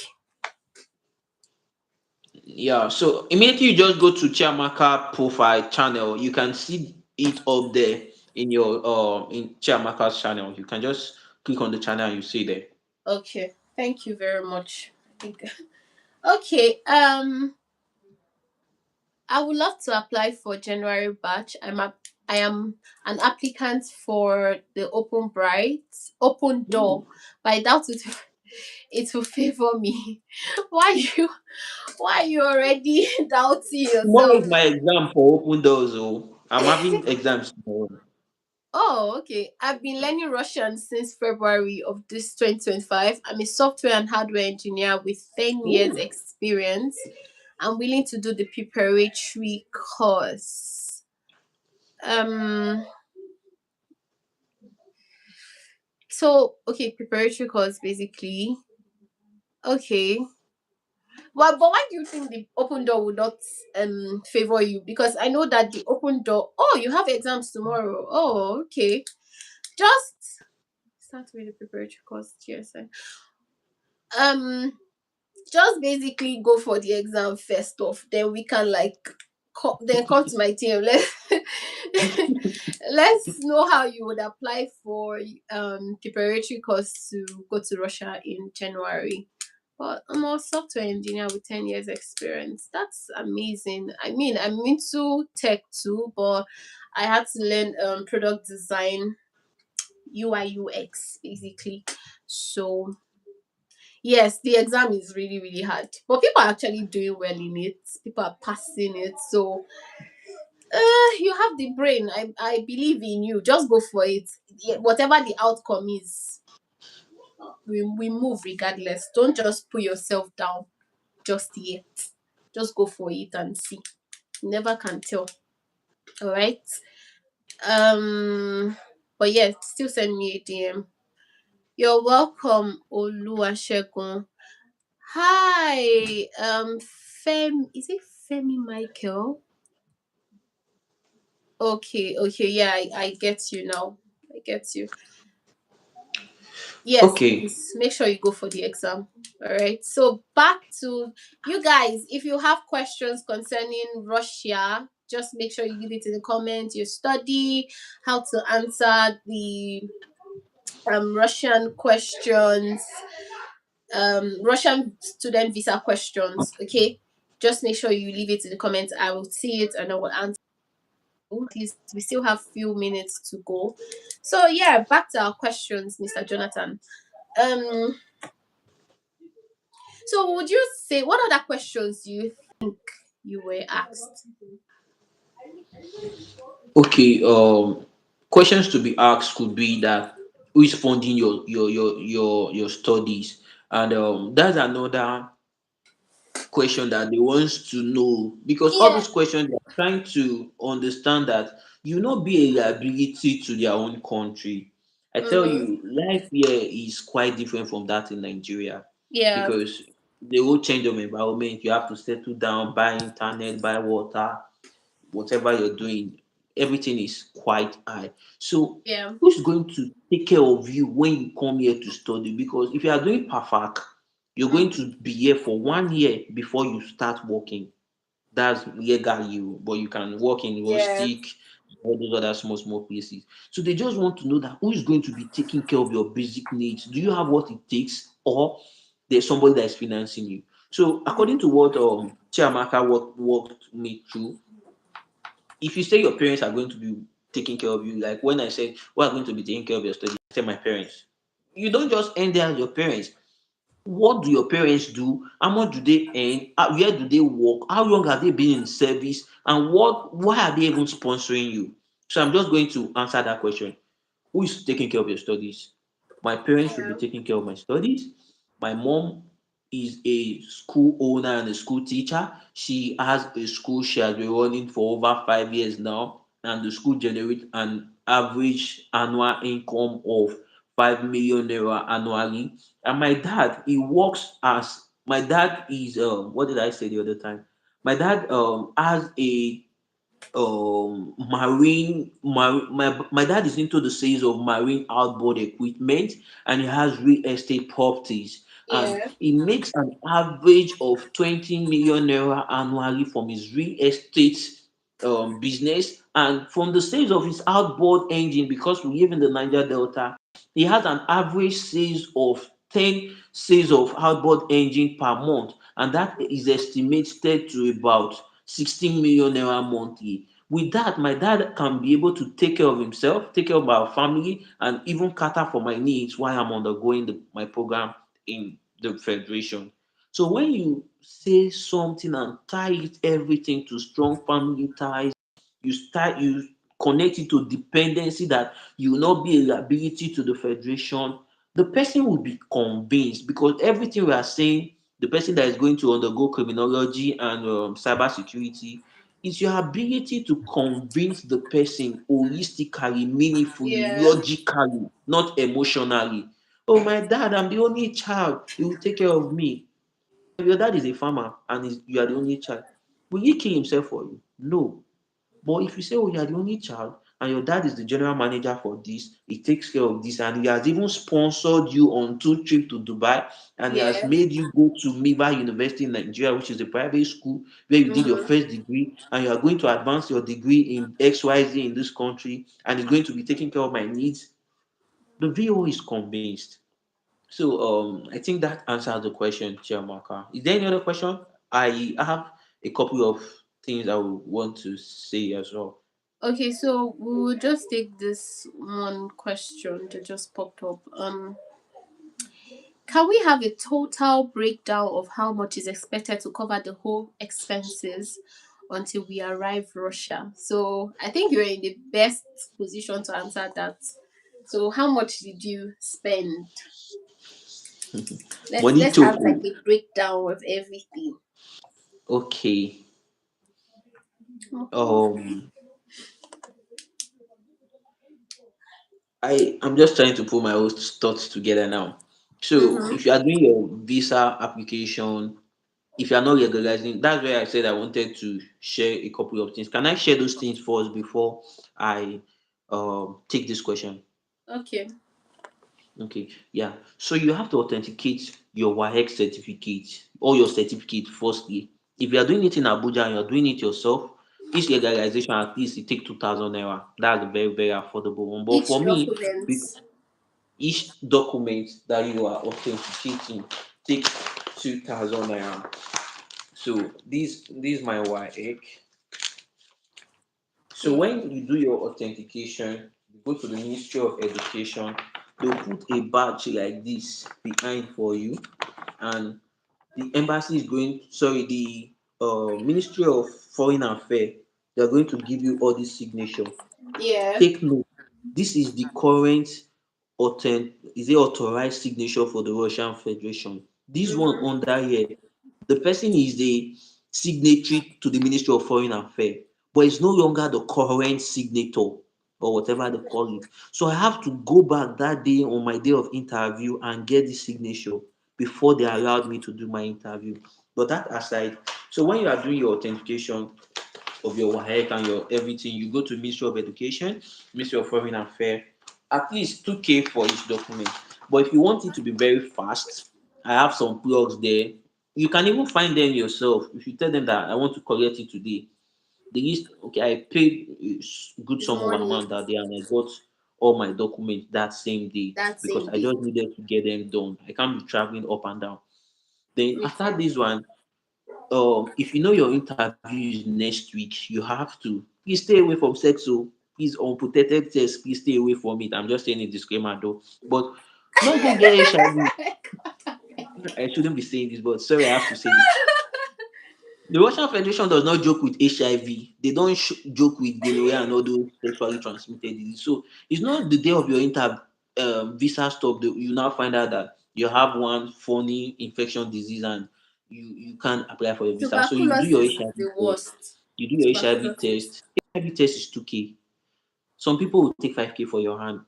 Yeah. So immediately you just go to Chiamaka profile channel. You can see it up there in your in Chiamaka's channel. You can just click on the channel and you see there. Okay. Thank you very much. I think. Okay. I would love to apply for January batch. I am an applicant for the open door, but I doubt it will favor me. Why you why you already doubting Tomorrow is yourself? my exam for open doors. Oh, I'm having exams tomorrow. Oh, okay. I've been learning Russian since February of this 2025. I'm a software and hardware engineer with 10 years Ooh. experience. I'm willing to do the preparatory course. Um preparatory course basically. Okay. Well, but why do you think the open door would not favor you? Because I know that the open door. Oh, you have exams tomorrow. Oh, okay. Just start with the preparatory course. Yes. Um, just basically go for the exam first off. Then we can then come to my team. Let's know how you would apply for preparatory course to go to Russia in January. But I'm a software engineer with 10 years experience. That's amazing. I mean, I'm into tech too, but I had to learn product design, UI UX basically. So yes, the exam is really really hard, but people are actually doing well in it. People are passing it. So you have the brain. I believe in you. Just go for it. Yeah, whatever the outcome is, we move regardless. Don't just put yourself down just yet. Just go for it and see. You never can tell. All right. But yeah, still send me a DM. You're welcome, Oluwasegun. Hi, is it Femi Michael? Okay, okay, yeah, I get you now. I get you. Yes, Okay, please make sure you go for the exam. All right. So back to you guys. If you have questions concerning Russia, just make sure you leave it in the comments. You study how to answer the Russian questions, Russian student visa questions. Okay. Just make sure you leave it in the comments. I will see it and I will answer. At least we still have few minutes to go. So yeah, back to our questions, Mr. Jonathan. Um So would you say what other questions do you think you were asked? okay. Questions to be asked could be that who is funding your studies, and that's another question that they want to know, because all Yeah. those questions they are trying to understand that you not be a liability to their own country. I tell Mm-hmm. you, life here is quite different from that in Nigeria, Yeah. because the whole change of environment, you have to settle down, buy internet, buy water, whatever you're doing, everything is quite high. So Yeah. who's going to take care of you when you come here to study? Because if you are doing perfect, you're going Mm-hmm. to be here for 1 year before you start working. That's legal you, but you can work in Yeah. rustic, all those other small small places. So they just want to know that who is going to be taking care of your basic needs. Do you have what it takes, or there's somebody that is financing you? So according to what Chiamaka walked me through, if you say your parents are going to be taking care of you, like when I said who are going to be taking care of your studies, I said my parents. You don't just end there as your parents. What do your parents do? How much do they earn? Where do they work? How long have they been in service? And why are they even sponsoring you? So I'm just going to answer that question. Who is taking care of your studies? My parents will be Yeah. taking care of my studies. My mom is a school owner and a school teacher. She has a school she has been running for over 5 years now, and the school generates an average annual income of 5 million naira annually. And my dad, he works as my dad is what did I say the other time? My dad has a my dad is into the sales of marine outboard equipment, and he has real estate properties, and Yeah. he makes an average of 20 million naira annually from his real estate business, and from the sales of his outboard engine, because we live in the Niger Delta, he has an average sales of 10 sales of outboard engine per month, and that is estimated to about 16 million naira monthly. With that, my dad can be able to take care of himself, take care of our family, and even cater for my needs while I'm undergoing my program in the federation. So when you say something and tie it everything to strong family ties, you connect it to dependency, that you will not be a liability to the federation, the person will be convinced, because everything we are saying, the person that is going to undergo criminology and cyber security, is your ability to convince the person holistically, meaningfully, Yeah. logically, not emotionally. Oh, my dad, I'm the only child. He will take care of me. If your dad is a farmer and you are the only child, will he kill himself for you? No. But if you say, oh, you are the only child and your dad is the general manager for this, he takes care of this, and he has even sponsored you on 2 trips to Dubai, and he has Yes. made you go to Miba University in Nigeria, which is a private school where you did your Mm-hmm. first degree, and you are going to advance your degree in XYZ in this country, and he's going to be taking care of my needs. The VO is convinced. So I think that answers the question, Chiamaka. Is there any other question? I have a couple of things I would want to say as well. Okay, so we will just take this one question that just popped up. Can we have a total breakdown of how much is expected to cover the whole expenses until we arrive Russia? So I think you're in the best position to answer that. So how much did you spend? Money Let's have like choco. a breakdown of everything. Okay. Mm-hmm. Um, I'm just trying to put my own thoughts together now. So Mm-hmm. if you are doing your visa application, if you are not regularizing, that's where I said I wanted to share a couple of things. Can I share those things first before I take this question? Okay. Okay, yeah. So you have to authenticate your WAEC certificate or your certificate firstly. If you are doing it in Abuja and you're doing it yourself, each legalization at least it take 2,000 naira. That's a very, very affordable one. But Each for me, document. each document that you are authenticating take 2,000 naira. So this is my WAEC. So Okay. when you do your authentication, you go to the Ministry of Education, they'll put a badge like this behind for you, and the embassy is going, sorry, the Ministry of Foreign Affairs, they're going to give you all this signature. Yeah. Take note, this is the current is it authorized signature for the Russian Federation. This one Mm-hmm. under here, the person is the signatory to the Ministry of Foreign Affairs, but it's no longer the current signator or whatever they call it. So I have to go back that day on my day of interview and get the signature before they allowed me to do my interview. But that aside, so when you are doing your authentication of your WAEC and your everything, you go to Ministry of Education, Ministry of Foreign Affairs, at least 2K for each document. But if you want it to be very fast, I have some plugs there. You can even find them yourself. If you tell them that I want to collect it today, the list, okay, I paid a good It's sum of money amount that day and I got all my documents that same day that because same I day. just needed to get them done. I can't be traveling up and down. Then Makes after sense. this one, if you know your interview is next week, you have to please stay away from sex. So please, unprotected sex, please stay away from it. I'm just saying a disclaimer though. But not go get HIV. I shouldn't be saying this, but sorry, I have to say this. The Russian Federation does not joke with HIV. They don't joke with gonorrhea and all those sexually transmitted diseases. So it's not the day of your visa stop that you now find out that you have one funny infection disease and you can't apply for your visa. So you do your Tuberculosis is HIV the test. worst. You do your HIV Tuberculosis. test. HIV test is 2K. Some people will take 5K for your hand.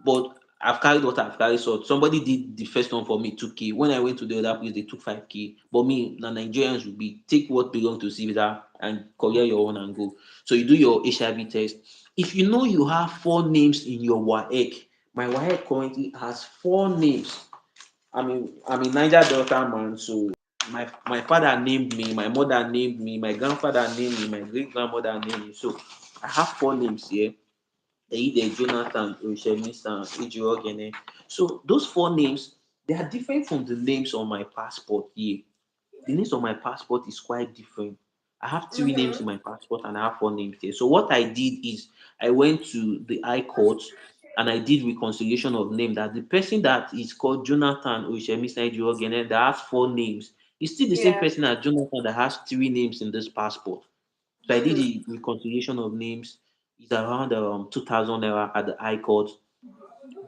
But I've carried what I've carried. So somebody did the first one for me 2K. When I went to the other place, they took 5K. But me, the Nigerians will be take what belongs to Civita and clear your own and go. So you do your HIV test. If you know you have 4 names in your WAEC, my WAEC currently has 4 names. I'm a Niger Delta man, so my father named me, my mother named me, my grandfather named me, my great grandmother named me. So I have 4 names here. Eide, Jonathan, Oshemisa, Ijiogene. So those 4 names, They are different from the names on my passport here. The names on my passport is quite different. I have three names in Mm-hmm. my passport and I have four names here. So what I did is I went to the High Court and I did reconciliation of name that the person that is called Jonathan Oshemisa Ejiogene that has four names is still the same Yeah. person as Jonathan that has three names in this passport. So I did Mm-hmm. the reconciliation of names. It's around 2,000 naira at the High Court.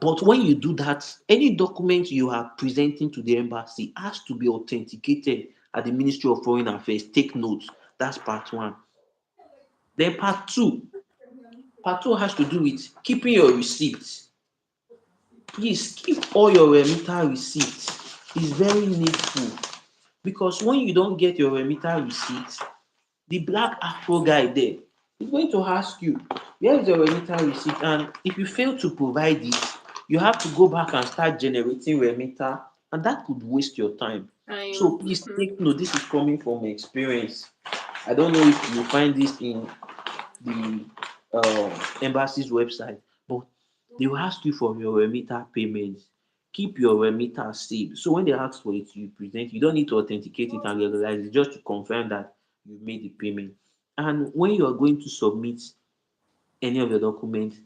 But when you do that, any document you are presenting to the embassy has to be authenticated at the Ministry of Foreign Affairs. Take note. That's part one. Then part two has to do with keeping your receipts. Please keep all your remitter receipts. It's very needful because when you don't get your remitter receipts, the black afro guy there is going to ask you, where is your remitter receipt? And if you fail to provide it, you have to go back and start generating remitter, and that could waste your time. So I please mm-hmm. take note, this is coming from experience. I don't know if you find this in the embassy's website, but they will ask you for your remitter payments. Keep your remitter safe. So when they ask for it, you present. You don't need to authenticate it and legalize it just to confirm that you made the payment. And when you are going to submit any of your documents,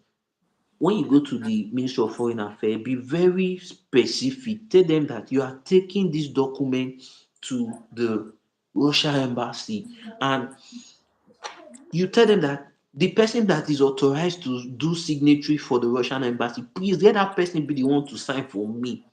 when you go to the Ministry of Foreign Affairs, be very specific. Tell them that you are taking this document to the Russian embassy and you tell them that the person that is authorized to do signatory for the Russian embassy, please let that person be the one to sign for me.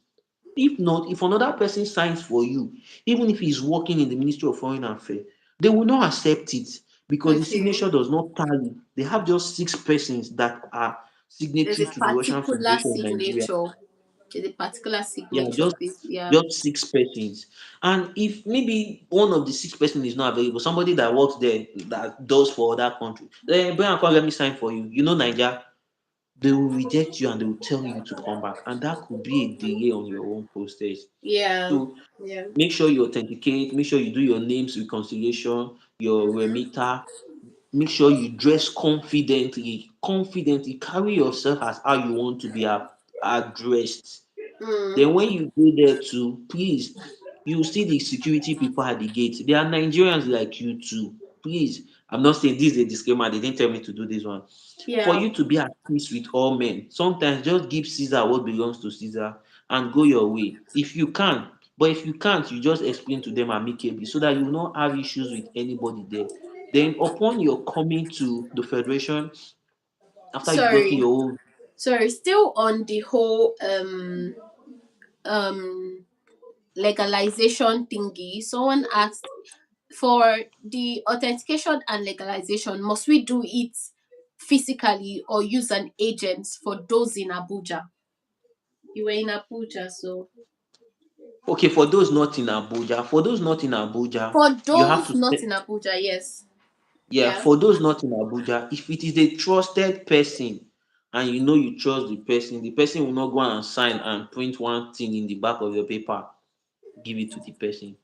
If not, if another person signs for you, even if he's working in the Ministry of Foreign Affairs, they will not accept it because the Okay. signature does not tally. They have just six persons that are There's a signatories to the Russian particular Federation of Nigeria. signature. There's a particular Yeah, signature. just This, yeah. just six persons. And if maybe one of the six persons is not available, somebody that works there that does for other country, then bring and come let me sign for you. You know, Nigeria, they will reject you and they will tell you to come back, and that could be a delay on your own process. Yeah. So Yeah. make sure you authenticate, make sure you do your names reconciliation, your Mm-hmm. remitter, make sure you dress confidently, carry yourself as how you want to be addressed. Mm. Then when you go there too, please, you see the security people at the gate. They are Nigerians like you too. Please, I'm not saying this is a disclaimer. They didn't tell me to do this one. For Yeah. you to be at peace with all men, sometimes just give Caesar what belongs to Caesar and go your way. If you can, but if you can't, you just explain to them amicably so that you will not have issues with anybody there. Then upon your coming to the federation, after you've gotten Sorry. your own. Sorry. Still on the whole um legalization thingy. Someone asked for the authentication and legalization. Must we do it physically or use an agent for those in Abuja? You were in Abuja, so Okay, for those not in Abuja, for you have those to not in stay. Abuja, yes. Yeah, Yeah. for those not in Abuja, if it is a trusted person and you know you trust the person will not go and sign and print one thing in the back of your paper, give it to the person.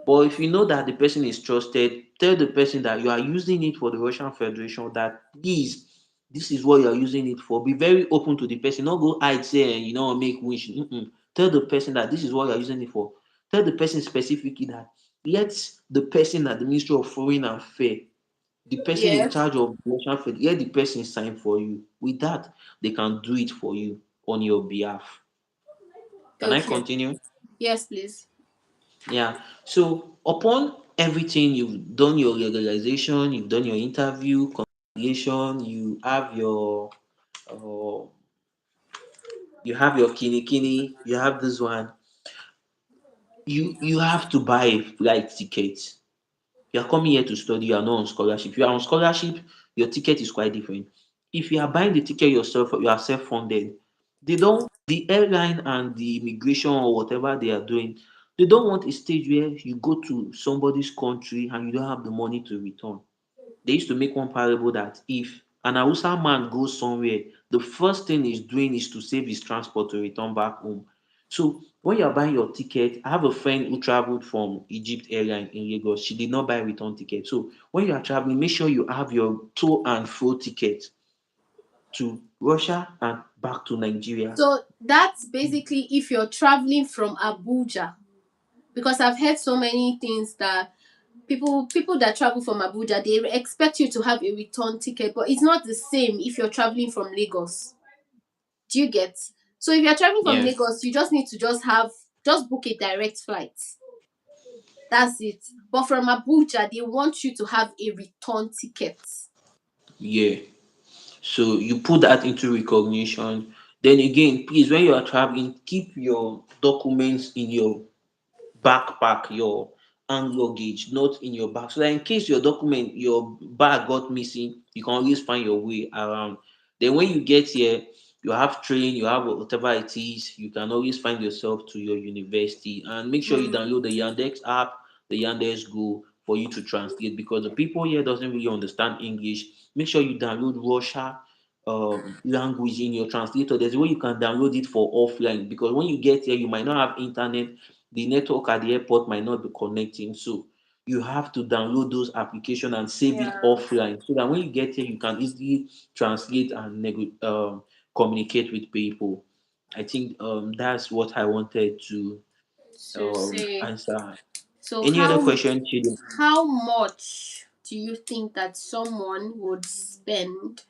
But if you know that the person is trusted, tell the person that you are using it for the Russian Federation that please, this is what you are using it for. Be very open to the person. Not go hide say you know make wish. Mm-mm. Tell the person that this is what you are using it for. Tell the person specifically that let the person at the Ministry of Foreign Affairs, the person in Yes. charge of the Russian Federation, let the person sign for you. With that, they can do it for you on your behalf. Can I Okay. continue? Yes, please. Yeah. So upon everything, you've done your legalization, you've done your interview, conciliation, uh, you have your kini kini, you have this one. You have to buy a flight ticket. You are coming here to study, you are not on scholarship. If you are on scholarship, your ticket is quite different. If you are buying the ticket yourself, you are self-funded. The airline and the immigration or whatever they are doing, they don't want a stage where you go to somebody's country and you don't have the money to return. They used to make one parable that if an Hausa man goes somewhere, the first thing he's doing is to save his transport to return back home. So when you're buying your ticket, I have a friend who traveled from Egypt Airline in Lagos. She did not buy return ticket. So when you are traveling, make sure you have your to and fro ticket to Russia and back to Nigeria. So that's basically if you're traveling from Abuja, because I've heard so many things that people that travel from Abuja, they expect you to have a return ticket, but it's not the same if you're traveling from Lagos. Do you get? So if you're traveling from Yeah, Lagos, you just need to just book a direct flight. That's it. But from Abuja, they want you to have a return ticket. yeah. So you put that into recognition. Then again, please, when you are traveling, keep your documents in your backpack, your hand luggage, not in your bag. So that in case your bag got missing, you can always find your way around. Then when you get here, you have train, you have whatever it is, you can always find yourself to your university. And make sure you Mm, download the Yandex app, the Yandex Go for you to translate because the people here doesn't really understand English. Make sure you download Russia language in your translator. There's a way you can download it for offline because when you get here, you might not have internet, the network at the airport might not be connecting. So you have to download those applications and save it yeah. offline so that when you get here, you can easily translate and communicate with people. I think that's what I wanted to To say. answer. So Any other question, Chidi? how much do you think that someone would spend?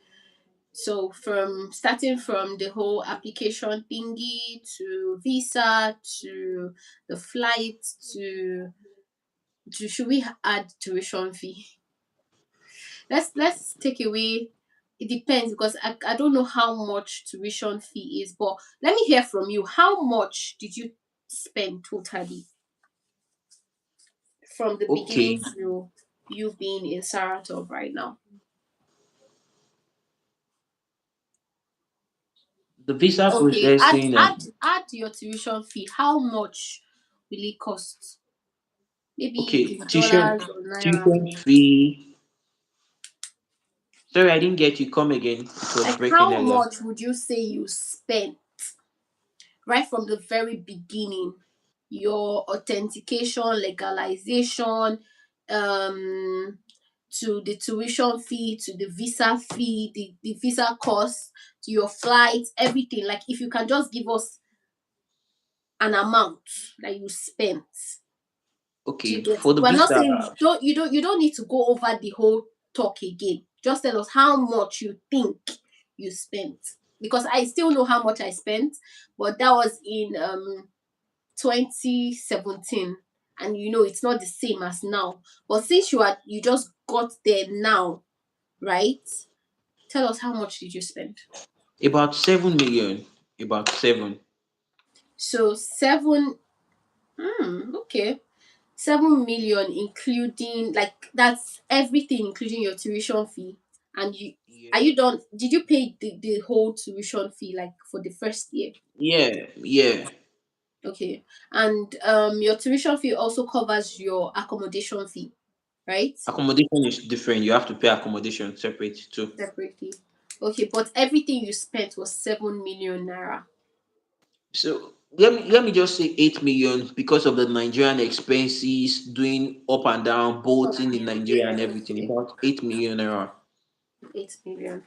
So from starting from the whole application thingy to visa to the flight to should we add tuition fee? Let's take away. It depends because I don't know how much tuition fee is, but let me hear from you. How much did you spend totally from the beginning Okay, to you being in Saratov right now? the visa Okay, processing and add your tuition fee. How much will it cost? Maybe okay, in tuition dollars or naira. tuition fee. Sorry, I didn't get you. Come again. It was Like breaking how earlier. much would you say you spent right from the very beginning? Your authentication, legalization, um, to the tuition fee, to the visa fee, the visa cost, to your flights, everything. Like if you can just give us an amount that you spent. Do you Okay, get? for the We're not visa, saying you don't need to go over the whole talk again. Just tell us how much you think you spent. Because I still know how much I spent, but that was in 2017, and it's not the same as now. But since you just got there now, right? Tell us how much did you spend? about 7 million. About seven. So 7. Okay. 7 million, including, like, that's everything, including your tuition fee. And are Yeah. you done? Did you pay the whole tuition fee, like, for the first year? Yeah, yeah. Okay. And your tuition fee also covers your accommodation fee, right? Accommodation is different. You have to pay accommodation separate too. Separately. Okay, but everything you spent was 7 million naira. So let me just say 8 million because of the Nigerian expenses, doing up and down, boating in Okay, Nigeria yeah, and everything. okay. About 8 million naira. 8 million.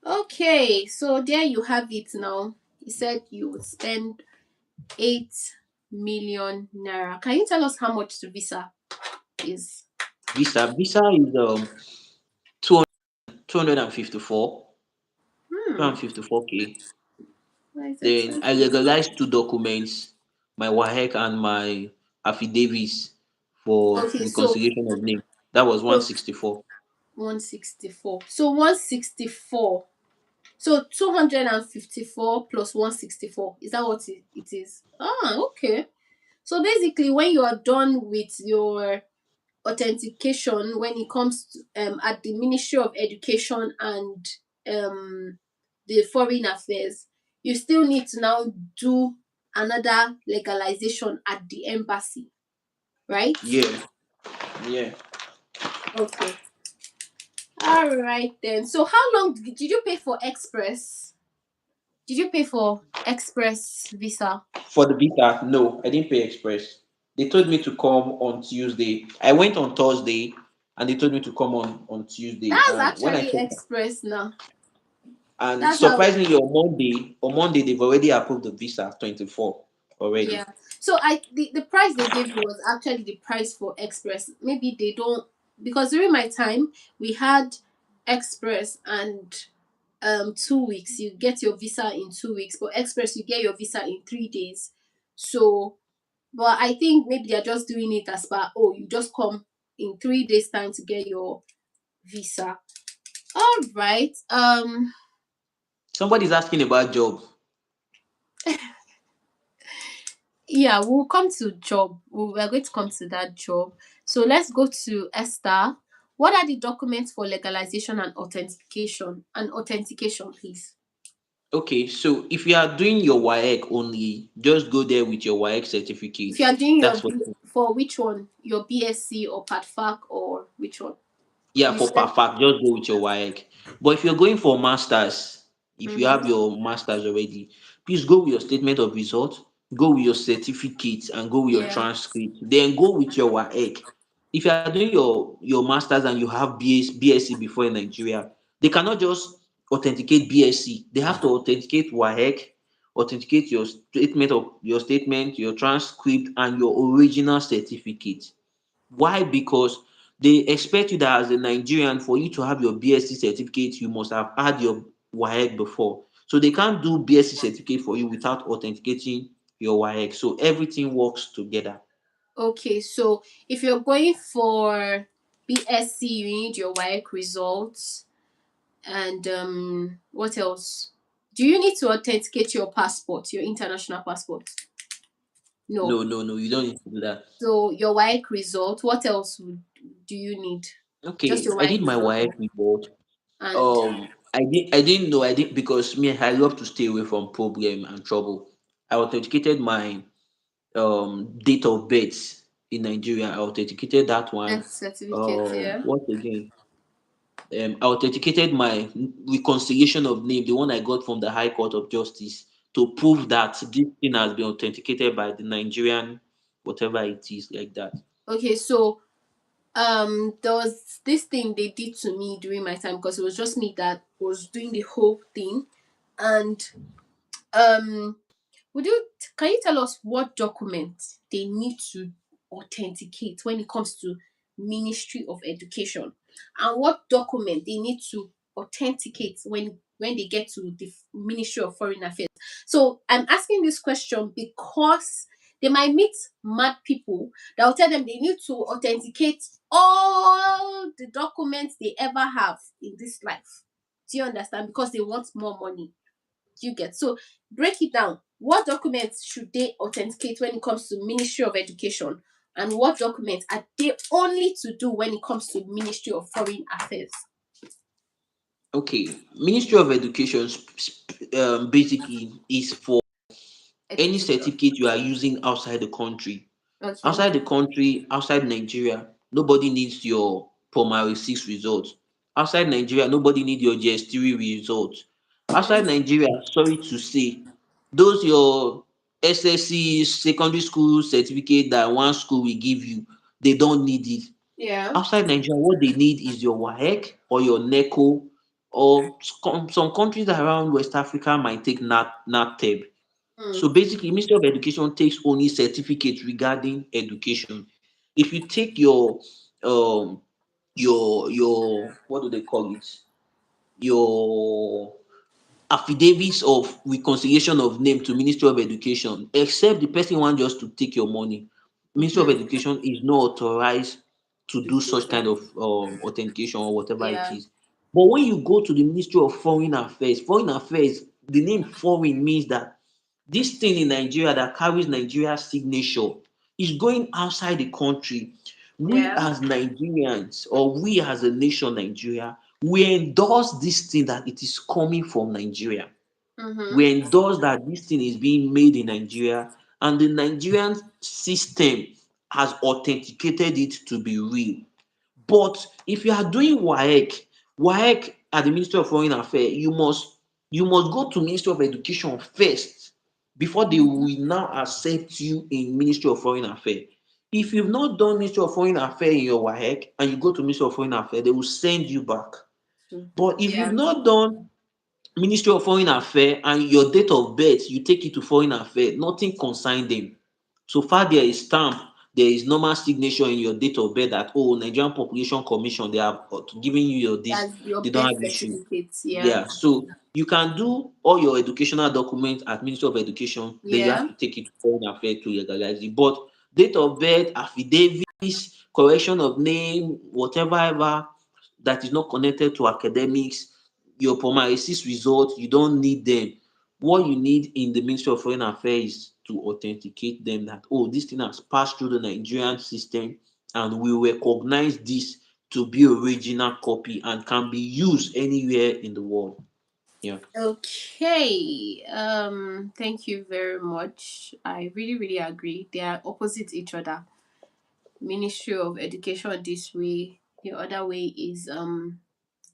Okay, so there you have it now. You said you would spend 8 million naira. Can you tell us how much the visa is? Visa is 254, Hmm, 254K. that is Then I expensive. legalized two documents, my WAHEC and my affidavits for Okay, reconciliation of name. That was so 164. 164. So 164. So 254 plus 164. Is that what it is? Ah, okay. So basically, when you are done with your authentication, when it comes to, at the Ministry of Education and um, the Foreign Affairs, you still need to now do another legalization at the embassy, right? Yeah, yeah. Okay. All right then. So how long did you pay for Express? Did you pay for Express visa? For the visa, no, I didn't pay express. They told me to come on Tuesday. I went on Thursday and they told me to come on Tuesday. That's And when I actually checked, Express now. And That's how. surprisingly, on Monday they've already approved the visa 24 Yeah. already. So the price they gave me was actually the price for express. Maybe they don't, because during my time we had express and 2 weeks. You get your visa in 2 weeks, but express you get your visa in 3 days. So, but I think maybe they're just doing it as per, oh, you just come in 3 days time to get your visa. All right. Somebody's asking about job. Yeah, we'll come to job. We're going to come to that job. So let's go to Esther. What are the documents for legalization and authentication? And authentication, please. Okay, so if you are doing your WAEC only, just go there with your WAEC If certificate. you are doing That's your what. for which one? Your BSc or PATFAC or which one? Yeah, You for said. perfect, just go with your WAEC. But if you're going for masters, if you have Mm-hmm. your masters already, please go with your statement of result, go with your certificate, and go with your Yeah. transcript. Then go with your WAEC. If you are doing your masters and you have BSc before in Nigeria, they cannot just authenticate BSc. They have to authenticate WAEC, authenticate your statement, your transcript, and your original certificate. Why? Because they expect you that as a Nigerian, for you to have your BSc certificate, you must have had your WAEC before. So they can't do BSc certificate for you without authenticating your WAEC. So everything works together. Okay, so if you're going for BSc, you need your WAEC results. And what else? Do you need to authenticate your passport, your international passport? No. No, no, no, you don't need to do that. So your WAEC result. What else do you need? Just Okay, your I WAEC did my result. WAEC report. And I didn't know. I did because me, I love to stay away from problem and trouble. I authenticated my date of birth in Nigeria. I authenticated that one. death certificate, yeah. What again? I authenticated my reconciliation of name, the one I got from the High Court of Justice, to prove that this thing has been authenticated by the Nigerian, whatever it is, like that. Okay, so there was this thing they did to me during my time because it was just me that was doing the whole thing. And um Would you can you tell us what documents they need to authenticate when it comes to Ministry of Education, and what document they need to authenticate when they get to the Ministry of Foreign Affairs? So I'm asking this question because they might meet mad people that will tell them they need to authenticate all the documents they ever have in this life. Do you understand? Because they want more money. You get. So break it down. What documents should they authenticate when it comes to Ministry of Education, and what documents are they only to do when it comes to Ministry of Foreign Affairs? Okay, Ministry of Education basically is for any Education. certificate you are using outside the country. Okay. Outside the country, outside Nigeria, nobody needs your primary six results. Outside Nigeria, nobody needs your GS3 results. Outside Okay. Nigeria, sorry to say, those your SSC secondary school certificate that one school will give you, they don't need it. Yeah. Outside Nigeria, what they need is your WAEC or your NECO, or some countries around West Africa might take NATEB. Mm. So basically, Ministry of Education takes only certificates regarding education. If you take um your what do they call it? Your affidavits of reconciliation of name to Ministry of Education, except the person want just to take your money. Ministry of Mm-hmm. Education is not authorized to To do do such so. kind of authentication or whatever it Yeah. is. But when you go to the Ministry of Foreign Affairs, the name foreign means that this thing in Nigeria that carries Nigeria's signature is going outside the country. We Yeah. as Nigerians, or we as a nation, Nigeria, we endorse this thing that it is coming from Nigeria. We Mm-hmm. endorse that this thing is being made in Nigeria, and the Nigerian system has authenticated it to be real. But if you are doing WAEC at the Ministry of Foreign Affairs, you must go to Ministry of Education first before they will now accept you in Ministry of Foreign Affairs. If you've not done Ministry of Foreign Affairs in your WAEC and you go to Ministry of Foreign Affairs, they will send you back. But if you've Yeah. not done Ministry of Foreign Affairs and your date of birth, you take it to Foreign Affairs, nothing concern them. So far there is stamp, there is normal signature in your date of birth that, oh, Nigerian Population Commission, they have giving you your this, That's your they don't birth have issue. certificate. Yeah. Yeah, so you can do all your educational documents at Ministry of Education, then you have Yeah. to take it to Foreign Affairs to legalize it. But date of birth, affidavits, correction of name, whatever ever that is not connected to academics, your promarisis results, you don't need them. What you need in the Ministry of Foreign Affairs is to authenticate them that, oh, this thing has passed through the Nigerian system and we recognize this to be original copy and can be used anywhere in the world. Yeah. Okay. Thank you very much. I really, really agree. They are opposite each other. Ministry of Education this way. The other way is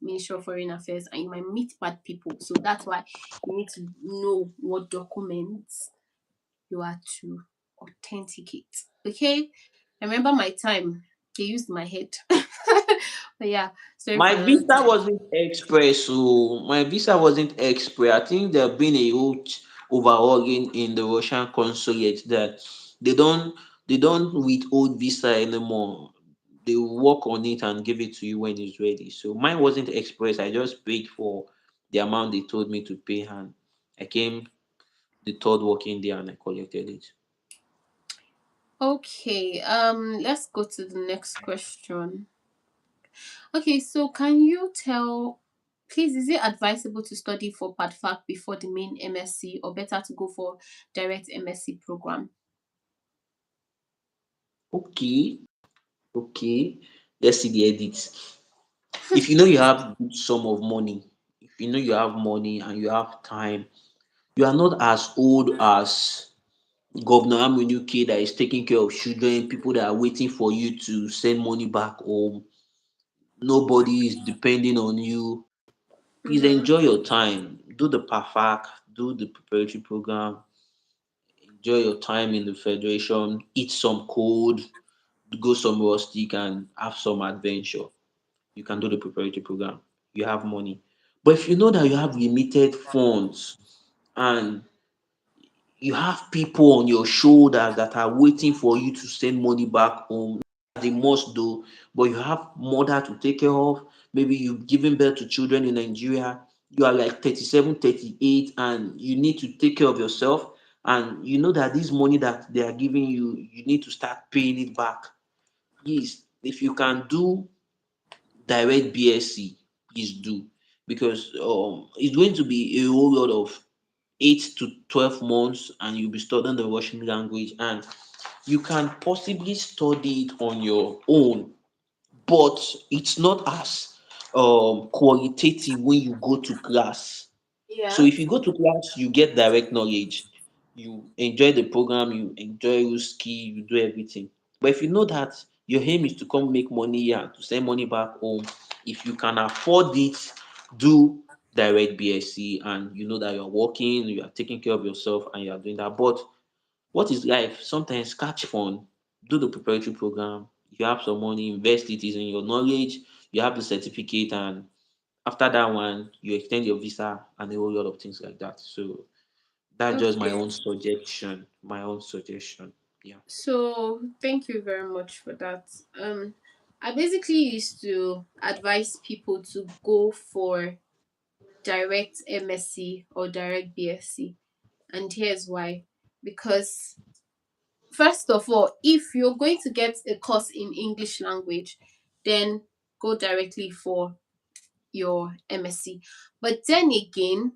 Ministry of Foreign Affairs, and you might meet bad people. So that's why you need to know what documents you are to authenticate. Okay? I remember my time. They used my head. But yeah, sorry My for that. visa wasn't express, so my visa wasn't express. I think there have been a huge overhauling in the Russian consulate that they don't they don't withhold visa anymore. They will work on it and give it to you when it's ready. So mine wasn't express. I just paid for the amount they told me to pay, and I came the third working day and I collected it. Okay, let's go to the next question. Okay, so can you tell, please, is it advisable to study for PadFac before the main MSc, or better to go for direct MSc program? Okay, okay. Let's see the edits. If you know you have good sum of money, if you know you have money and you have time, you are not as old as Governor Amunuke that is taking care of children, people that are waiting for you to send money back home. Nobody is depending on you. Please Mm-hmm. enjoy your time. Do the PAFAC, do the preparatory program, enjoy your time in the federation, eat some cold, go some rustic and have some adventure. You can do the preparatory program. You have money. But if you know that you have limited funds and you have people on your shoulders that are waiting for you to send money back home, they must do, but you have mother to take care of. Maybe you've given birth to children in Nigeria. You are like 37, 38, and you need to take care of yourself. And you know that this money that they are giving you, you need to start paying it back. Please, if you can do direct BSc, please do, because it's going to be a whole lot of 8 to 12 months, and you'll be studying the Russian language, and you can possibly study it on your own, but it's not as qualitative when you go to class. So Yeah. if you go to class, you get direct knowledge. You enjoy the program, you enjoy your skill, you do everything. But if you know that your aim is to come make money here and to send money back home, if you can afford it, do direct BSc and you know that you're working, you are taking care of yourself and you are doing that. But what is life? Sometimes catch fun, do the preparatory program. If you have some money, invest it is in your knowledge, you have the certificate, and after that one, you extend your visa and a whole lot of things like that. So that's just my Okay. own suggestion. My own suggestion. Yeah. So thank you very much for that. I basically used to advise people to go for direct MSc or direct BSc, and here's why. Because first of all, if you're going to get a course in English language, then go directly for your MSc. But then again,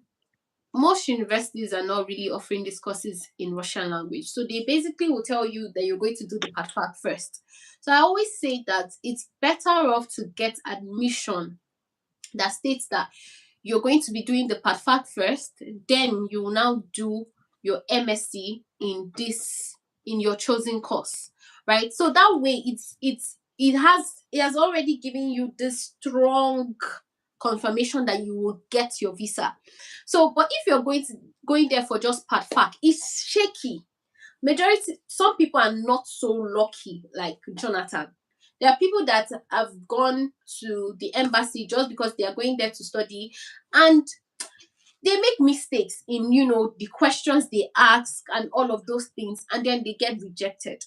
most universities are not really offering these courses in Russian language. So they basically will tell you that you're going to do the PATFAC first. So I always say that it's better off to get admission that states that you're going to be doing the PATFAC first, then you will now do your MSc in this, in your chosen course, right? So that way it has already given you this strong confirmation that you will get your visa. So but if you're going there for just PATFAC, it's shaky. Majority, some people are not so lucky like Jonathan. There are people that have gone to the embassy just because they are going there to study, and they make mistakes in, the questions they ask and all of those things, and then they get rejected.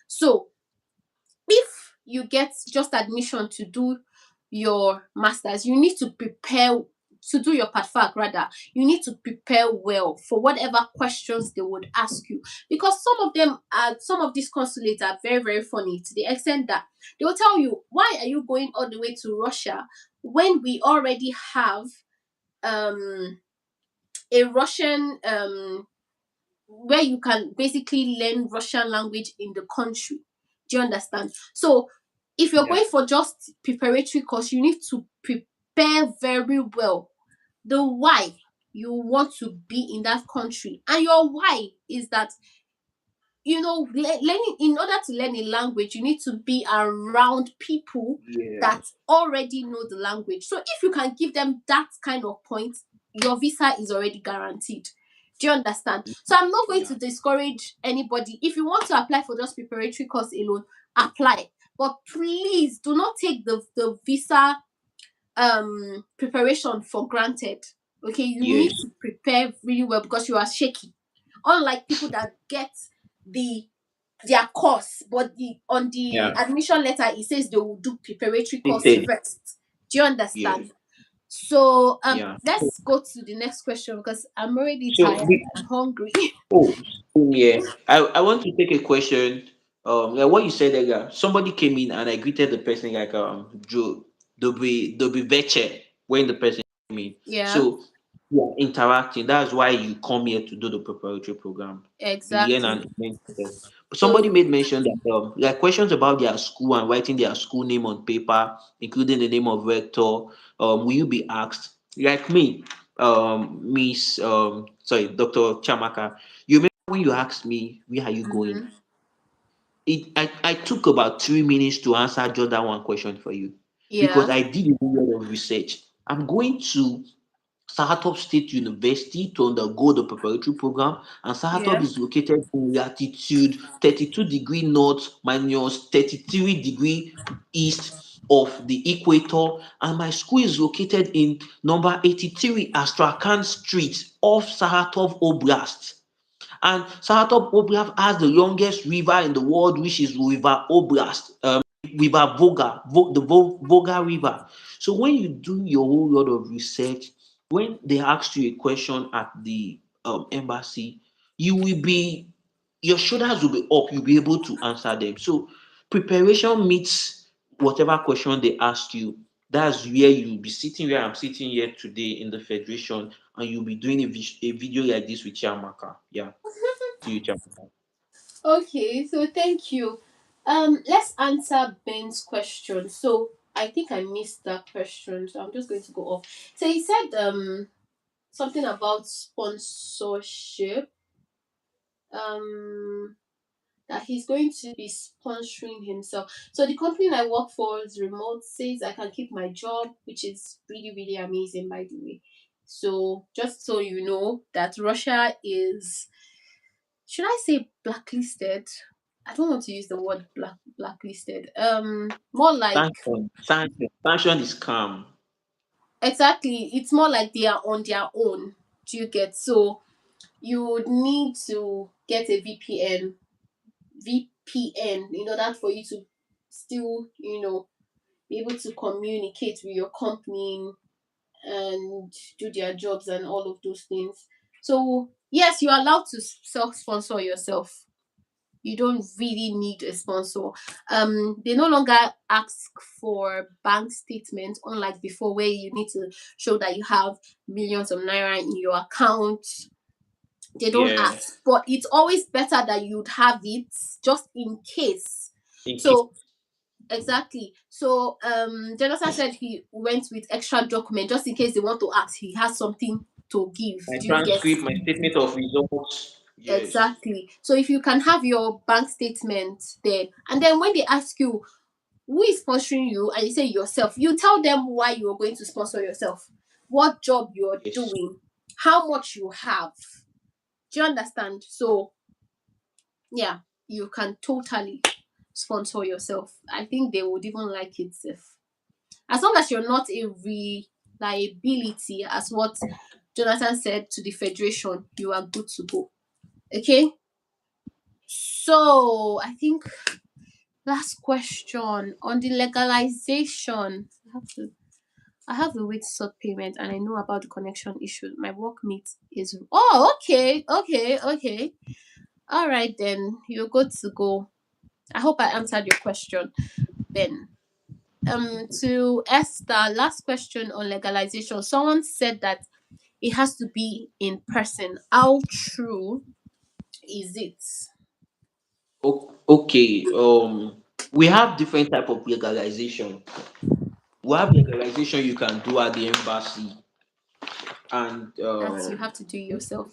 So if you get just admission to do your masters, you need to prepare to do your part rather. You need to prepare well for whatever questions they would ask you, because some of these consulates are very, very funny, to the extent that they will tell you, why are you going all the way to Russia when we already have um a Russian where you can basically learn Russian language in the country. Do you understand? So if you're Yeah. going for just preparatory course, you need to prepare very well the why you want to be in that country. And your why is that, learning, in order to learn a language, you need to be around people Yeah. that already know the language. So if you can give them that kind of point, your visa is already guaranteed. Do you understand? So I'm not going Yeah. to discourage anybody. If you want to apply for just preparatory course alone, apply. But please do not take the visa preparation for granted. Okay, you need Yes. to prepare really well, because you are shaky. Unlike people that get the their course, but on the Yeah. admission letter it says they will do preparatory They course said first. Do you yes. understand? So Yeah. let's go to the next question, because I'm already So tired. the, I'm hungry. oh, yeah. I want to take a question. Like what you said earlier, somebody came in and I greeted the person like Joe, they'll be veche when the person came in. Yeah, So yeah, interacting. That's why you come here to do the preparatory program. You learn exactly. and learn together. But somebody So made mention that like questions about their school and writing their school name on paper, including the name of rector. Will you be asked? Like me, Miss sorry, Dr. Chamaka. You remember when you asked me where are you going? mhm, I took about 3 minutes to answer just that one question for you because yeah, I did a lot of research. I'm going to Sahatov State University to undergo the preparatory program, and Sahatov yeah, is located in latitude 32 degree north minus 33 degree east of the equator, and my school is located in number 83 Astrakhan Street off Saratov Oblast. And Saratov Oblast has the longest river in the world, which is River Oblast, River Volga, Volga River. So when you do your whole lot of research, when they ask you a question at the embassy, you will be your shoulders will be up. You'll be able to answer them. So preparation meets whatever question they ask you. That's where you'll be sitting where I'm sitting here today in the federation, and you'll be doing a video like this with Chiamaka. Yeah, to you, Chiamaka. okay. So thank you. Let's answer Ben's question. So I think I missed that question, so I'm just going to go off. So he said something about sponsorship. Um, that he's going to be sponsoring himself. So the company I work for is remote, says I can keep my job, which is really, really amazing, by the way. So just so you know that Russia is, should I say blacklisted? I don't want to use the word blacklisted. More like, Sanction is calm. exactly, it's more like they are on their own. Do you get? So you would need to get a VPN in order for you to still, be able to communicate with your company and do their jobs and all of those things. So yes, you're allowed to self sponsor yourself. You don't really need a sponsor. They no longer ask for bank statements, unlike before, where you need to show that you have millions of naira in your account. They don't Yeah. ask, but it's always better that you'd have it just in case. Thank you. So exactly. So Jonathan said he went with extra document just in case they want to ask. He has something to give. My Do you get? transcript, my statement of results. Yes. Exactly. So if you can have your bank statement there, and then when they ask you who is sponsoring you, and you say yourself, you tell them why you are going to sponsor yourself, what job you're Yes. doing, how much you have. Do you understand? So yeah, you can totally sponsor yourself. I think they would even like it if, as long as you're not a reliability, as what Jonathan said to the federation, you are good to go. Okay. So I think last question on the legalization. I have a wait sort payment and I know about the connection issue. My workmate is okay. All right then, you're good to go. I hope I answered your question. Then to Esther, last question on legalization. Someone said that it has to be in person. How true is it? Okay. We have different type of legalization. We have legalization you can do at the embassy, and That you have to do yourself.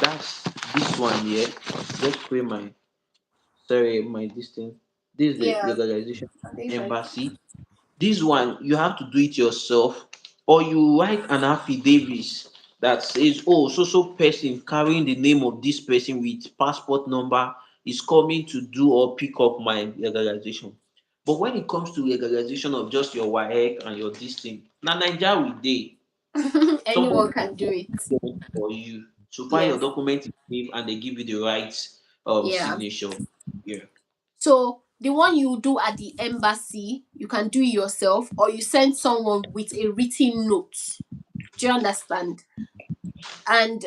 that's this one here. Let's pray my sorry my this thing. This is the Yeah, legalization I think I embassy. This one you have to do it yourself, or you write an affidavit that says, "Oh, so so person carrying the name of this person with passport number is coming to do or pick up my legalization." But when it comes to legalization of just your WAEC and your this thing, na Naija we dey. Somebody anyone can do it. do it for you. So far your Yes. document is name and they give you the right Yeah. signature. Yeah. So the one you do at the embassy, you can do it yourself, or you send someone with a written note. Do you understand? And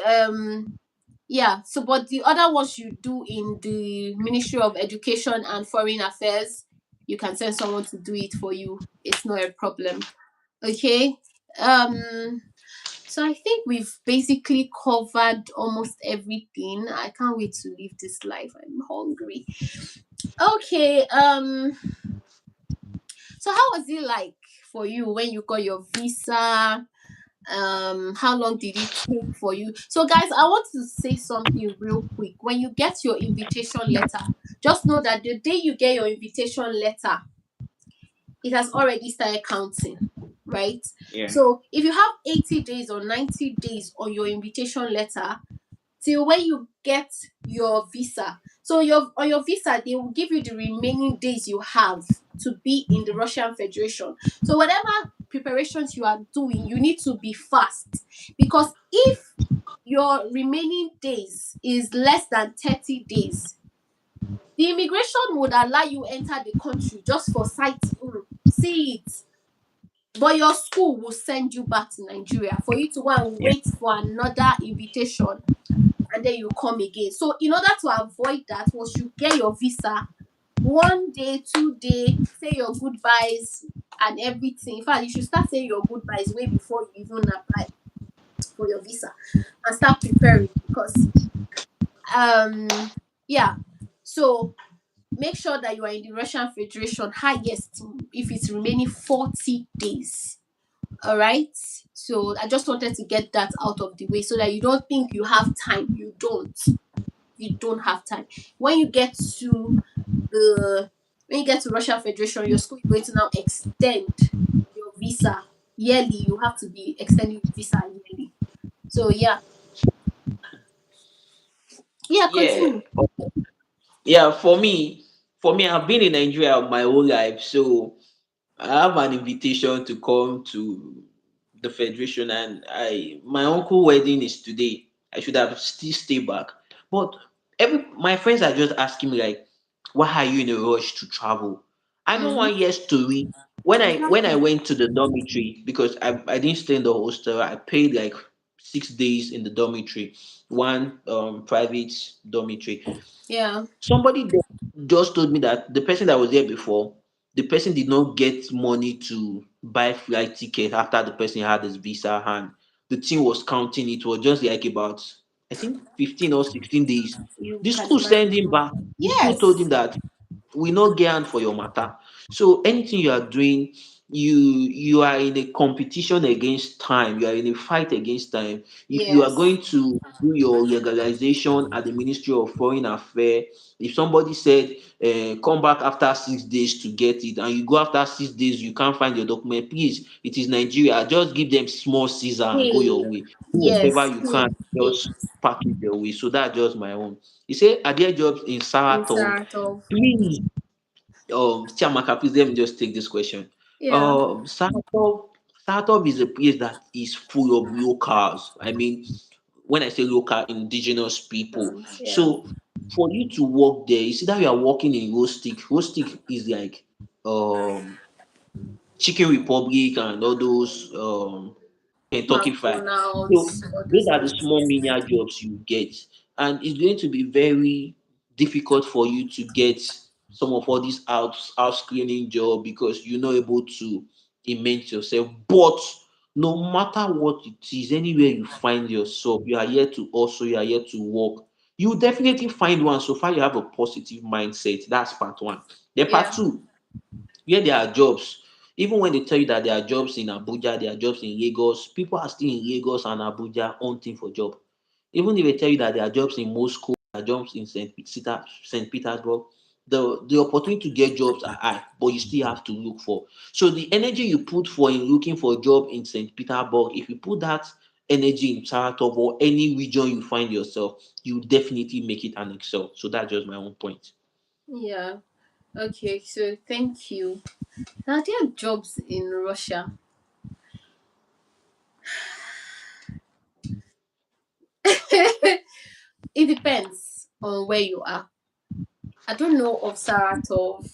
yeah, so but the other ones you do in the Ministry of Education and Foreign Affairs, you can send someone to do it for you. It's not a problem. Okay. Um so I think we've basically covered almost everything. I can't wait to leave this life. I'm hungry. Okay. So how was it like for you when you got your visa? How long did it take for you? So guys, I want to say something real quick. When you get your invitation letter, just know that the day you get your invitation letter, it has already started counting, right? Yeah. So if you have 80 days or 90 days on your invitation letter till when you get your visa. So your on your visa, they will give you the remaining days you have to be in the Russian Federation. So whatever preparations you are doing, you need to be fast, because if your remaining days is less than 30 days, the immigration would allow you enter the country just for sightseeing, see it, but your school will send you back to Nigeria for you to go and Yeah. wait for another invitation, and then you come again. So in order to avoid that, once you get your visa, 1 day, 2 day, say your goodbyes and everything. In fact, you should start saying your goodbyes way before you even apply for your visa, and start preparing, because yeah. So make sure that you are in the Russian Federation highest if it's remaining 40 days. All right. So I just wanted to get that out of the way so that you don't think you have time. You don't have time. When you get to the when you get to Russian Federation, your school is going to now extend your visa yearly. You have to be extending your visa yearly. So yeah, yeah, Yeah. continue. Yeah, for me, I've been in Nigeria my whole life, so I have an invitation to come to the federation, and I my uncle wedding is today. I should have still stay back, but every my friends are just asking me like, why are you in a rush to travel? I know Mm-hmm. one year story. When I Exactly. went to the dormitory, because I didn't stay in the hostel, I paid like 6 days in the dormitory, one private dormitory. Yeah. Somebody there just told me that the person that was there before, the person did not get money to buy flight ticket after the person had his visa, and the team was counting. It was just like about, I think, 15 or 16 days. You The can school sent him imagine. back. The school told him Yes. that we no get hand for your matter. So anything you are doing, you are in a competition against time. You are in a fight against time. If you are Yes. going to do your legalization at the Ministry of Foreign Affairs, if somebody said come back after 6 days to get it, and you go after 6 days, you can't find your document, please, it is Nigeria. Just give them small scissor and go your Hey. way. Do whatever Yes. you Hey. can, Hey. just pack it your way. So that's just my own. You say, are there jobs in In Saratov? Saratov. Please, Chiamaka, please let me just take this question. Yeah. Saratov, startup is a place that is full of locals. I mean, when I say local, indigenous people. Yeah. So for you to work there, you see that you are working in Roastic. Roastic is like um Chicken Republic and all those Kentucky Fried. So McDonald's, all those those are the small places. menial jobs you get, and it's going to be very difficult for you to get some of all these house cleaning job because you're not able to immerse yourself. But no matter what it is, anywhere you find yourself, you are here to also you are here to work. You will definitely find one so far you have a positive mindset. That's part one. Then part Yeah. two, where there are jobs. Even when they tell you that there are jobs in Abuja, there are jobs in Lagos, people are still in Lagos and Abuja hunting for job. Even if they tell you that there are jobs in Moscow, there are jobs in St. Petersburg, the opportunity to get jobs are high, but you still have to look for. So the energy you put for in looking for a job in St. Petersburg, if you put that energy in Saratov or any region you find yourself, you definitely make it and excel. So that's just my own point. Yeah. Okay, so thank you. Now there are jobs in Russia. It depends on where you are. I don't know of Saratov.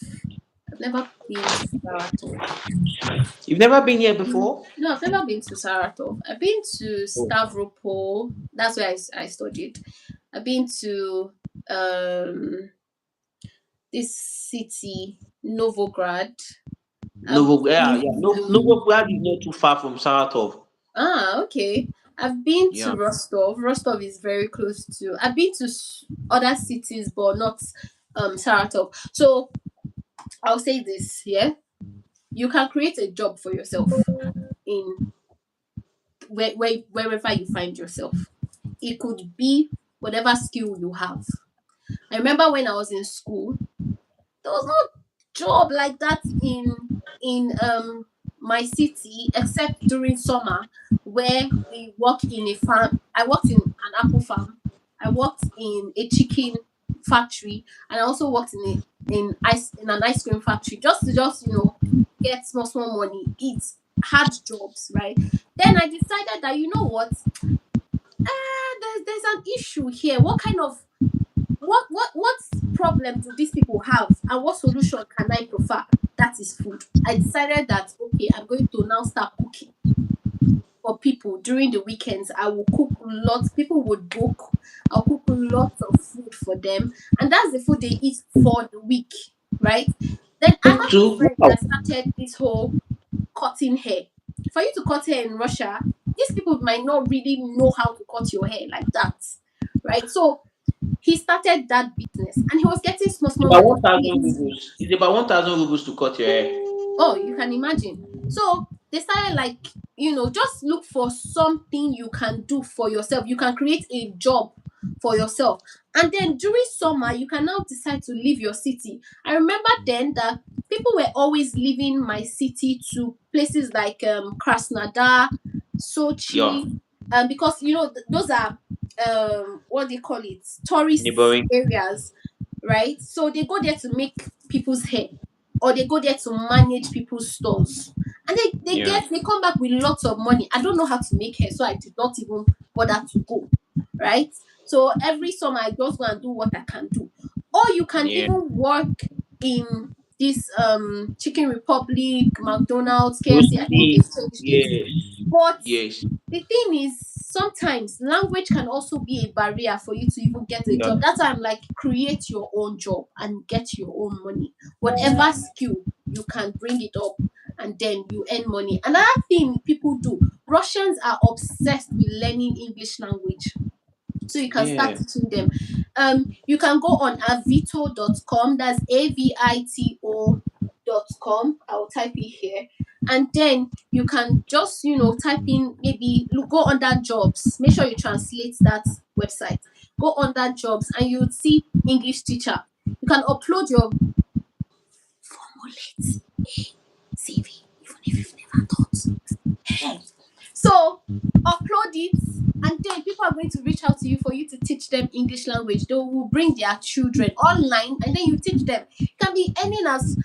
I've never been to Saratov. You've never been here before? No, I've never been to Saratov. I've been to Oh, Stavropol. That's where I studied. I've been to um this city, Novograd. I've Yeah, been yeah. No, to Novograd is not too far from Saratov. okay. I've been Yeah. to Rostov. Rostov is very close to. I've been to other cities, but not Saratov. So I'll say this. Yeah, you can create a job for yourself in wherever you find yourself. It could be whatever skill you have. I remember when I was in school, there was no job like that in my city except during summer where we work in a farm. I worked in an apple farm. I worked in a chicken factory, and I also worked in an ice cream factory just to get small money, eat hard jobs, right? Then I decided that you know what, there's an issue here. What problem do these people have, and what solution can I prefer? That is food. I decided that okay, I'm going to now start cooking for people during the weekends. I will cook lots. People would book. I'll cook lots of food for them, and that's the food they eat for the week, right? Then I Cook have a too? friend Wow. that started this whole cutting hair. For you to cut hair in Russia, these people might not really know how to cut your hair like that, right? So he started that business and he was getting It's small about money one from it. thousand rubles. It's about 1,000 rubles to cut your hair. Oh, you can imagine. So they started like, just look for something you can do for yourself. You can create a job for yourself. And then during summer, you can now decide to leave your city. I remember then that people were always leaving my city to places like Krasnodar, Yeah. Sochi, because those are what they call it, tourist Neighboring. areas, right? So they go there to make people's hair, or they go there to manage people's stores, and Yeah. they come back with lots of money. I don't know how to make hair, so I did not even bother to go, right? So every summer I just go and do what I can do. Or you can Yeah. even work in this Chicken Republic, McDonald's, KFC. I think Roasting. they've changed it. Yes. But Yes. the thing is, sometimes language can also be a barrier for you to even get a Yeah. job. That's why I'm like, create your own job and get your own money. Whatever skill, you can bring it up and then you earn money. Another thing people do, Russians are obsessed with learning English language, so you can start Yeah. teaching them. You can go on avito.com. That's avito.com. I'll type it here, and then you can just type in, maybe look, go under jobs. Make sure you translate that website. Go under jobs and you would see English teacher. You can upload your formulate CV even if you've never taught. Hey. So upload it, and then people are going to reach out to you for you to teach them English language. They will bring their children online, and then you teach them. You can be earning as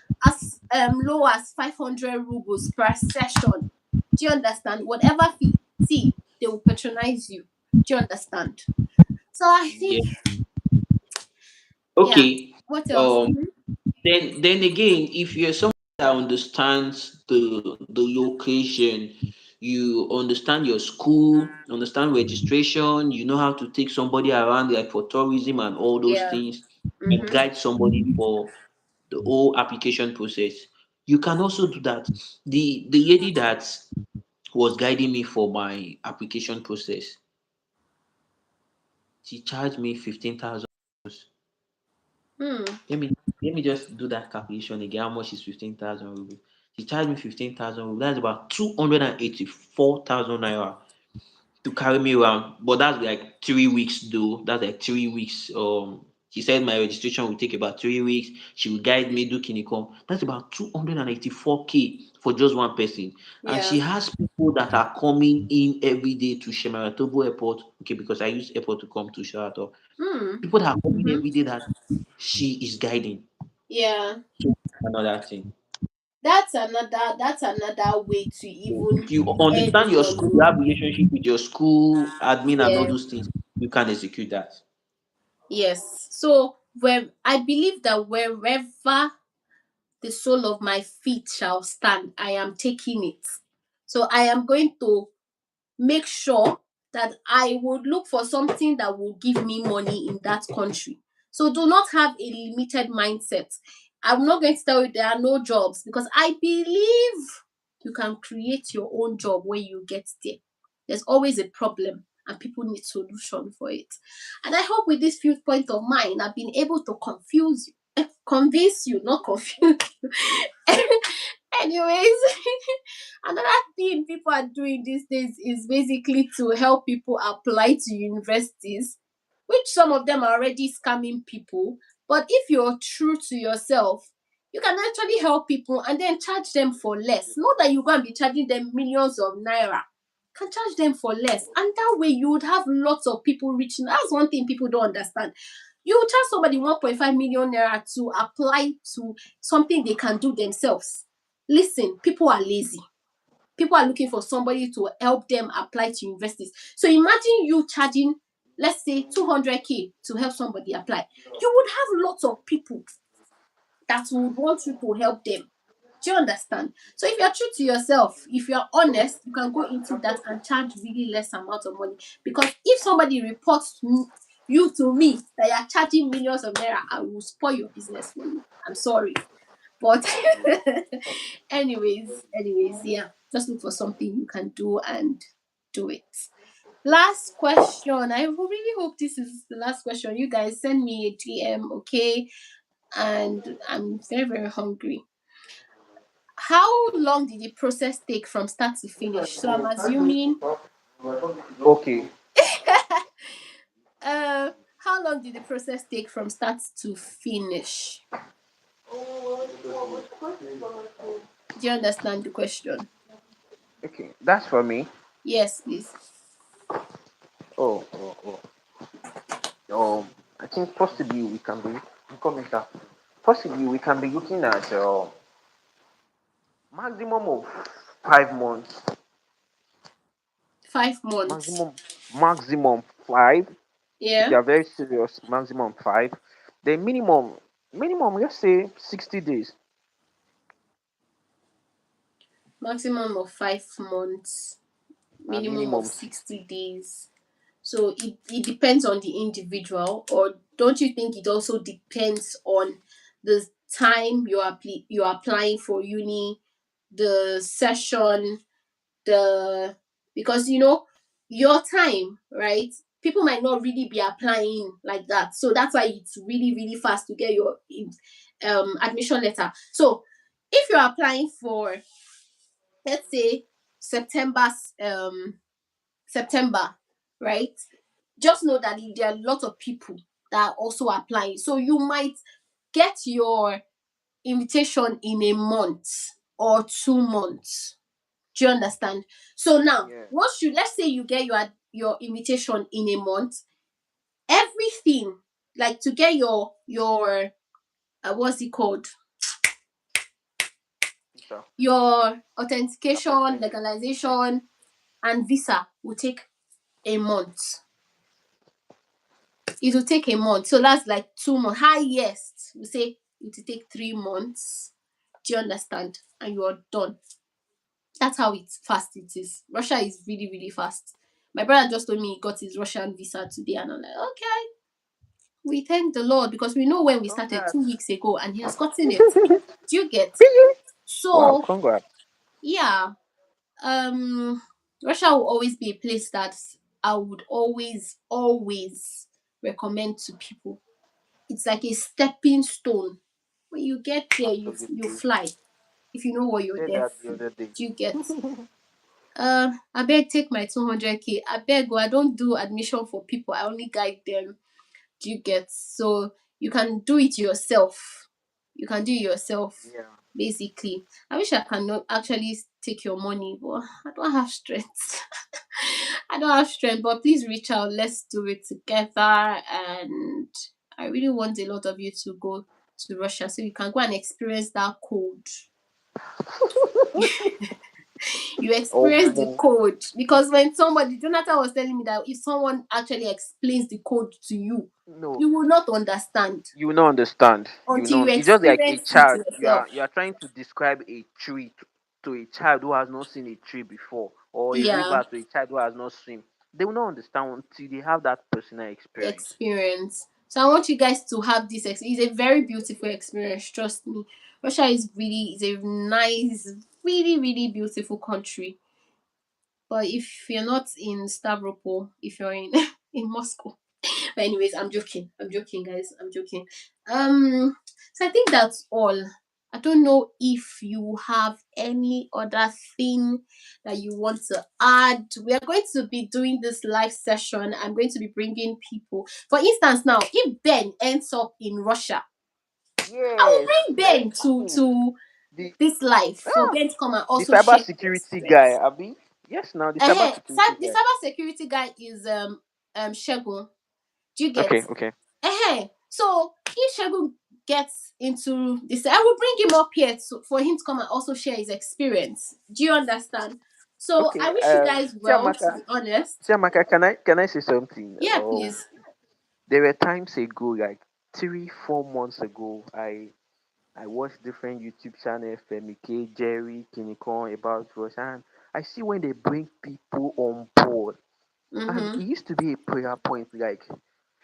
low as 500 rubles per session. Do you understand? Whatever fee, see, they will patronize you. Do you understand? So I Yeah. think, yeah. Okay. What else? Um. Then again, if you're someone that understands the location, you understand your school, understand registration, you know how to take somebody around like for tourism and all those Yeah. things, and Mm-hmm. guide somebody for the whole application process. You can also do that. The lady that was guiding me for my application process, she charged me 15,000. Hmm. Let me just do that calculation again. How much is 15,000 rupees? She charged me 15,000 rupees. That's about 284,000 naira to carry me around. But that's like 3 weeks though. That's like 3 weeks. She said my registration will take about 3 weeks. She will guide me, do Kinicom. That's about 284K for just one person. And Yeah. she has people that are coming in every day to Shemaratobo Airport. Okay, because I use airport to come to Sheraton. Hmm. People that are coming Mm-hmm. every day that she is guiding. Yeah. So another thing. That's another way to So if even you earn understand your school, you money. have relationship with your school admin and all Yeah. those things, you can execute that. Yes. So where I believe that wherever the sole of my feet shall stand, I am taking it. So I am going to make sure that I would look for something that will give me money in that country. So do not have a limited mindset. I'm not going to tell you there are no jobs because I believe you can create your own job when you get there. There's always a problem and people need solution for it. And I hope with this few points of mine, I've been able to confuse you, convince you, not confuse you. Anyways, another thing people are doing these days is basically to help people apply to universities, which some of them are already scamming people. But if you're true to yourself, you can actually help people and then charge them for less. Not that you're going to be charging them millions of naira. You can charge them for less. And that way you would have lots of people reaching. That's one thing people don't understand. You will charge somebody 1.5 million naira to apply to something they can do themselves. Listen, people are lazy. People are looking for somebody to help them apply to universities. So imagine you charging, let's say, 200K to help somebody apply. You would have lots of people that would want you to help them. Do you understand? So if you're true to yourself, if you're honest, you can go into that and charge really less amount of money. Because if somebody reports you to me that you're charging millions of naira, I will spoil your business for you. I'm sorry. But anyways, yeah. Just look for something you can do and do it. Last question. I really hope this is the last question. You guys send me a DM, okay? And I'm very, very hungry. How long did the process take from start to finish? So I'm assuming Okay. uh how long did the process take from start to finish? Do you understand the question? Okay. That's for me. Yes, please. Oh, oh, oh. I think possibly we can be coming back. Possibly we can be looking at maximum of 5 months. 5 months. Maximum 5. If Yeah. you are very serious, maximum 5. Then minimum let's say 60 days. Maximum of 5 months, minimum of Minimum 60 days. So it depends on the individual, or don't you think it also depends on the time you're applying for uni, the session, the because your time, right? People might not really be applying like that. So that's why it's really, really fast to get your admission letter. So if you're applying for, let's say, September's September, right? Just know that there are a lot of people that are also applying. So you might get your invitation in a month or 2 months. Do you understand? So now, Yeah. once you let's say you get your invitation in a month, everything like to get your what's it called? Sure. Your authentication, Application. legalization, and visa will take a month. It will take a month. So that's like 2 months. Highest, we say it will take 3 months. Do you understand? And you are done. That's how it's fast it is. Russia is really, really fast. My brother just told me he got his Russian visa today, and I'm like, okay, we thank the Lord because we know when we started Congrats. 2 weeks ago, and he has gotten it. Do you get? Really? Wow, So congrats. yeah, um, Russia will always be a place that I would always recommend to people. It's like a stepping stone. When you get there, you Absolutely. fly. If you know what you're Said there that the for. other day. Do you get? I beg take my 200K. I beg, I don't do admission for people. I only guide them. Do you get? So you can do it yourself. You can do it yourself, Yeah. basically. I wish I can not actually take your money, but I don't have strength. I don't have strength, but please reach out. Let's do it together. And I really want a lot of you to go to Russia so you can go and experience that cold. You Oh, experience the code because when somebody Jonathan was telling me that if someone actually explains the code to you, no. you will not understand You will not understand. You will until you not. It's just like a experience it child. yourself. You are trying to describe a tree to a child who has not seen a tree before, or a Yeah, river to a child who has not swim. They will not understand until they have that personal experience. experience. So I want you guys to have this. It's a very beautiful experience. Trust me. Russia is a nice, really, really beautiful country. But if you're not in Stavropol, if you're in in Moscow, but anyways, I'm joking. I'm joking, guys. I'm joking. So I think that's all. I don't know if you have any other thing that you want to add. We are going to be doing this live session. I'm going to be bringing people. For instance, now, if Ben ends up in Russia, I will Yes, bring very Ben cool. to The this live for ah, Ben to come and the also cyber share his security guy, experience. Abby. Yes, now the cyber security The guy. cyber security guy is Shegun. Do you get? Okay, okay, So if Shegun gets into this, I will bring him up here for him to come and also share his experience. Do you understand? So okay. I wish you guys well, to Chiamaka, be honest. Chiamaka, can I say something? Yeah, please. There were times ago, like 3, 4 months ago, I watch different YouTube channels, Femike, Jerry, Kinikon about us, and I see when they bring people on board. And Mm-hmm. it used to be a prayer point, like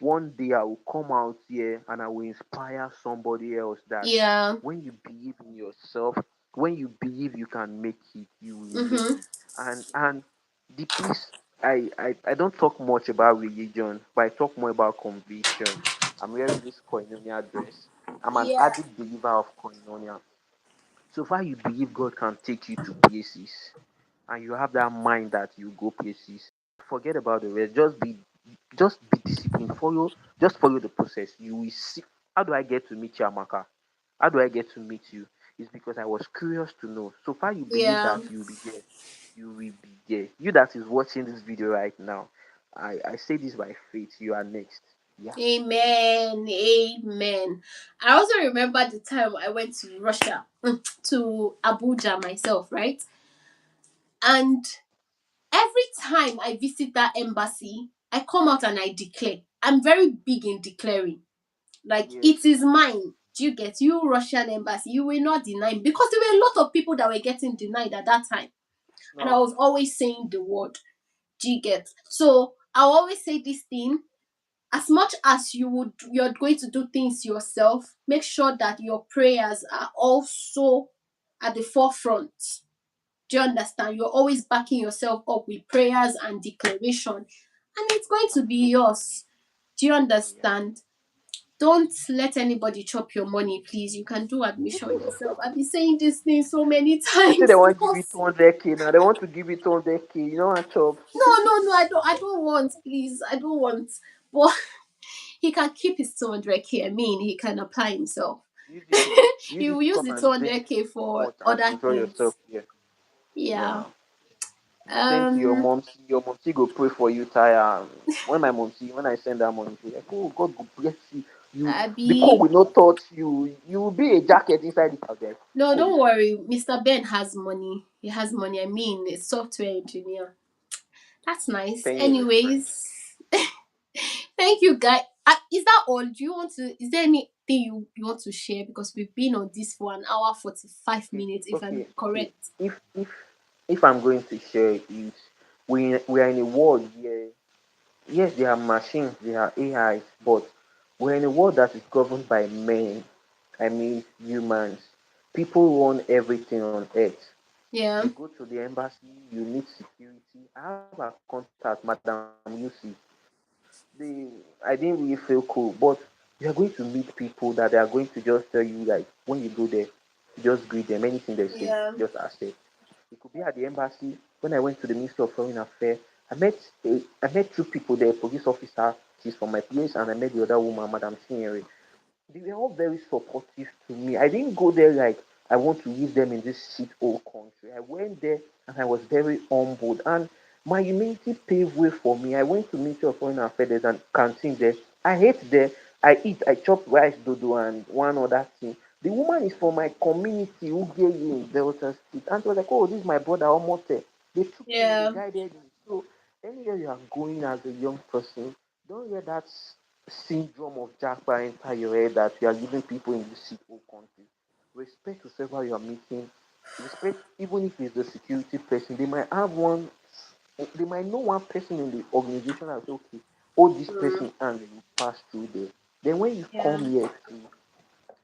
one day I will come out here and I will inspire somebody else that Yeah. when you believe in yourself, when you believe you can make it, you will make Mm-hmm. it. And the piece I don't talk much about religion, but I talk more about conviction. I'm wearing this koinonia dress. I'm an Yeah. avid believer of koinonia. So far you believe God can take you to places and you have that mind that you go places, forget about the rest. Just be disciplined. Follow the process. You will see. How do I get to meet you, Amaka? How do I get to meet you? It's because I was curious to know. So far you believe Yeah. that you'll be there. You will be there. You that is watching this video right now. I say this by faith. You are next. Yeah. Amen. Amen. I also remember the time I went to Russia, to Abuja myself, right? And every time I visit that embassy, I come out and I declare. I'm very big in declaring. Like, Yes. it is mine. Do you get? You, Russian embassy, you will not deny me. Because there were a lot of people that were getting denied at that time. And I No. was always saying the word. Do you get? So I always say this thing. As much as you're going to do things yourself, make sure that your prayers are also at the forefront. Do you understand? You're always backing yourself up with prayers and declaration, and it's going to be Absolutely. yours. Do you Yeah. understand? Don't let anybody chop your money, please. You can do admission yourself. I've been saying this thing so many They say they times want to give you because 200K now. They want to give you 200K. You know what, chop? no, I don't want, please. I don't want. But he can keep his 200K. I mean, he can apply himself. Use He it will to use come the and drink 200K for much and other enjoy yourself things. here. Yeah. Yeah. Send to your mom. Your mom go pray for you, Taya. When I send that money, she like, oh, God will bless you. The cold Abby. will not touch you. You will be a jacket inside the house. Like, No, cold is don't coming. worry. Mr. Ben has money. He has money. I mean, a software engineer. That's nice. 10 years experience. Anyways, thank you, guys. Is that all? Do you want to? Is there anything you want to share? Because we've been on this for an hour 45 minutes, if I'm Okay. correct. If I'm going to share is, we are in a world where, yes, there are machines, there are AIs, but we're in a world that is governed by men. I mean humans. People run everything on earth. Yeah. You go to the embassy, you meet security. I have a contact, Madam Lucy. I didn't really feel cool, but you are going to meet people that they are going to just tell you, like, when you go there, just greet them. Anything they say, Yeah. just accept. It could be at the embassy. When I went to the Ministry of Foreign Affairs, I met two people there, police officer. She's from my place, and I met the other woman, Madam Chinyere. They were all very supportive to me. I didn't go there like I want to leave them in this shit old country. I went there and I was very humbled. And my humility paved way for me. I went to Ministry of Foreign Affairs. There's a canteen there. I ate there. I eat. I chop rice, dodo, and one other thing. The woman is from my community who gave me in Delta State. And she was like, oh, this is my brother, almost there. They took me in, they Yeah. guided me. So anywhere you are going as a young person, don't let that syndrome of Jackpot enter your head that you are leaving people in this shit old country. Respect whoever you are meeting. Respect, even if it's the security person. They might know one person in the organization that say, okay, hold this Mm, person and you pass through there. Then yeah.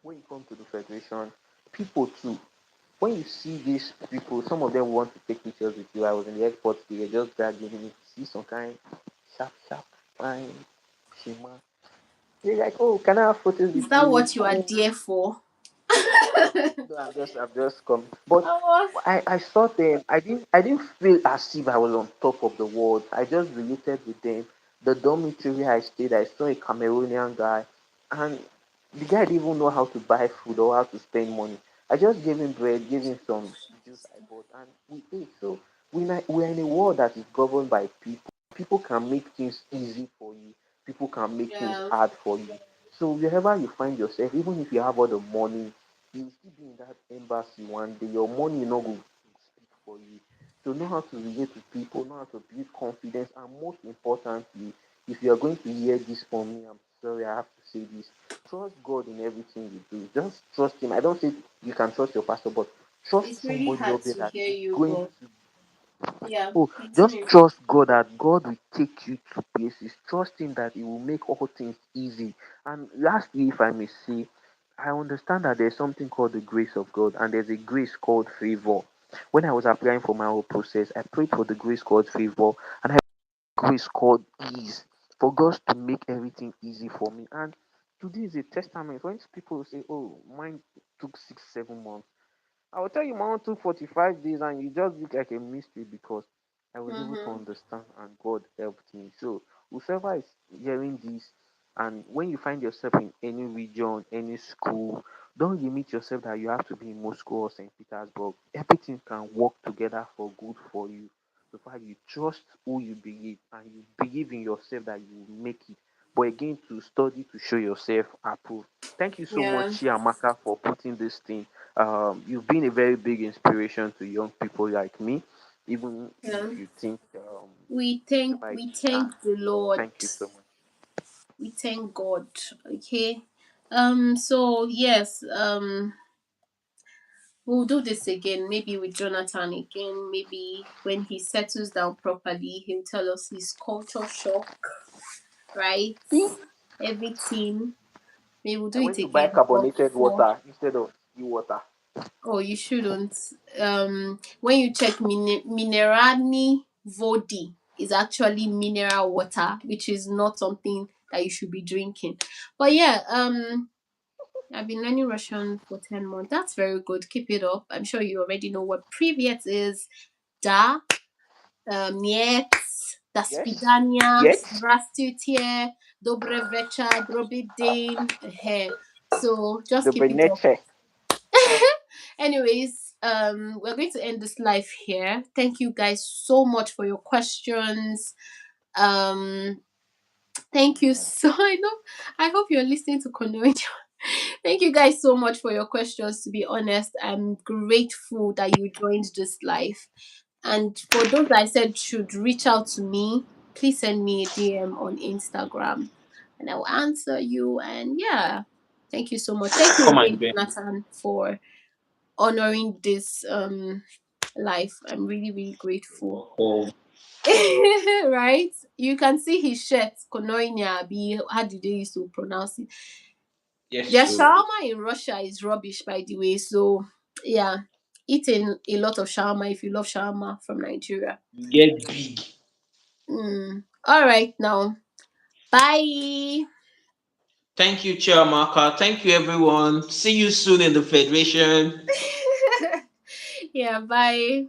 when you come to the federation, people too. When you see these people, some of them want to take pictures with you. I was in the airport, they were just dragging me. See some kind sharp, fine, shima. They're like, oh, can I have photos Is with that you? what you are there for? No, I've just come. But Oh, I saw them. I didn't feel as if I was on top of the world. I just related with them. The dormitory I stayed, I saw a Cameroonian guy, and the guy didn't even know how to buy food or how to spend money. I just gave him bread, gave him some juice I bought, and we ate. So we're in a world that is governed by people. People can make things easy for you. People can make things yeah. hard for you. So wherever you find yourself, even if you have all the money, you will still be in that embassy one day. Your money no go speak for you. So know how to relate to people, know how to build confidence, and most importantly, if you are going to hear this from me, I'm sorry I have to say this. Trust God in everything you do. Just trust Him. I don't say you can trust your pastor, but It's trust really somebody hard up there to that hear is you, going but to. yeah, Oh, just continue. trust God that God will take you to places. Trust Him that He will make all things easy. And lastly, if I may say, I understand that there's something called the grace of God, and there's a grace called favor. When I was applying for my whole process, I prayed for the grace called favor, and I grace called ease, for God to make everything easy for me. And today is a testament. When people say, "Oh, mine took 6, 7 months," I will tell you my own took 45 days, and you just look like a mystery because I was able to Mm-hmm. understand and God helped me. So whoever is hearing this, and when you find yourself in any region, any school, don't limit yourself that you have to be in Moscow or St. Petersburg. Everything can work together for good for you. So far you trust who you believe and you believe in yourself that you will make it. But again, to study to show yourself approved. Thank you so much, Yeah. Chiamaka, for putting this thing. You've been a very big inspiration to young people like me, even if Yeah. you think We like thank the Lord. thank you so much. We thank God. Okay. So yes, we'll do this again, maybe with Jonathan again. Maybe when he settles down properly, he'll tell us his culture shock, right? See, Everything. Maybe we'll I do it went to buy again. But carbonated for water instead of sea water. oh, you shouldn't. When you check Minerani Vodi is actually mineral water, which is not something that you should be drinking. But yeah, I've been learning Russian for 10 months. That's very good. Keep it up. I'm sure you already know what privet is. Da, niet, da Yes, spidania, yet здравствуйте, dobre večer, dobry dzień. So just the keep it up. Beneche. Anyways, we're going to end this live here. Thank you guys so much for your questions. Um, Thank you so I know I hope you're listening to Konoe. Thank you guys so much for your questions. To be honest, I'm grateful that you joined this live. And for those I said should reach out to me, please send me a DM on Instagram and I will answer you. And yeah, thank you so much. Thank you Come and again, join. Jonathan, for honoring this life. I'm really, really grateful. Oh, Right? You can see his shirt, Konoinia, be how do they used to pronounce it? yes, Their so shawarma in Russia is rubbish, by the way. So yeah, eating a lot of shawarma if you love shawarma from Nigeria. you get big. All right, now bye. Thank you, Chiamaka. Thank you, everyone. See you soon in the Federation. Yeah, bye.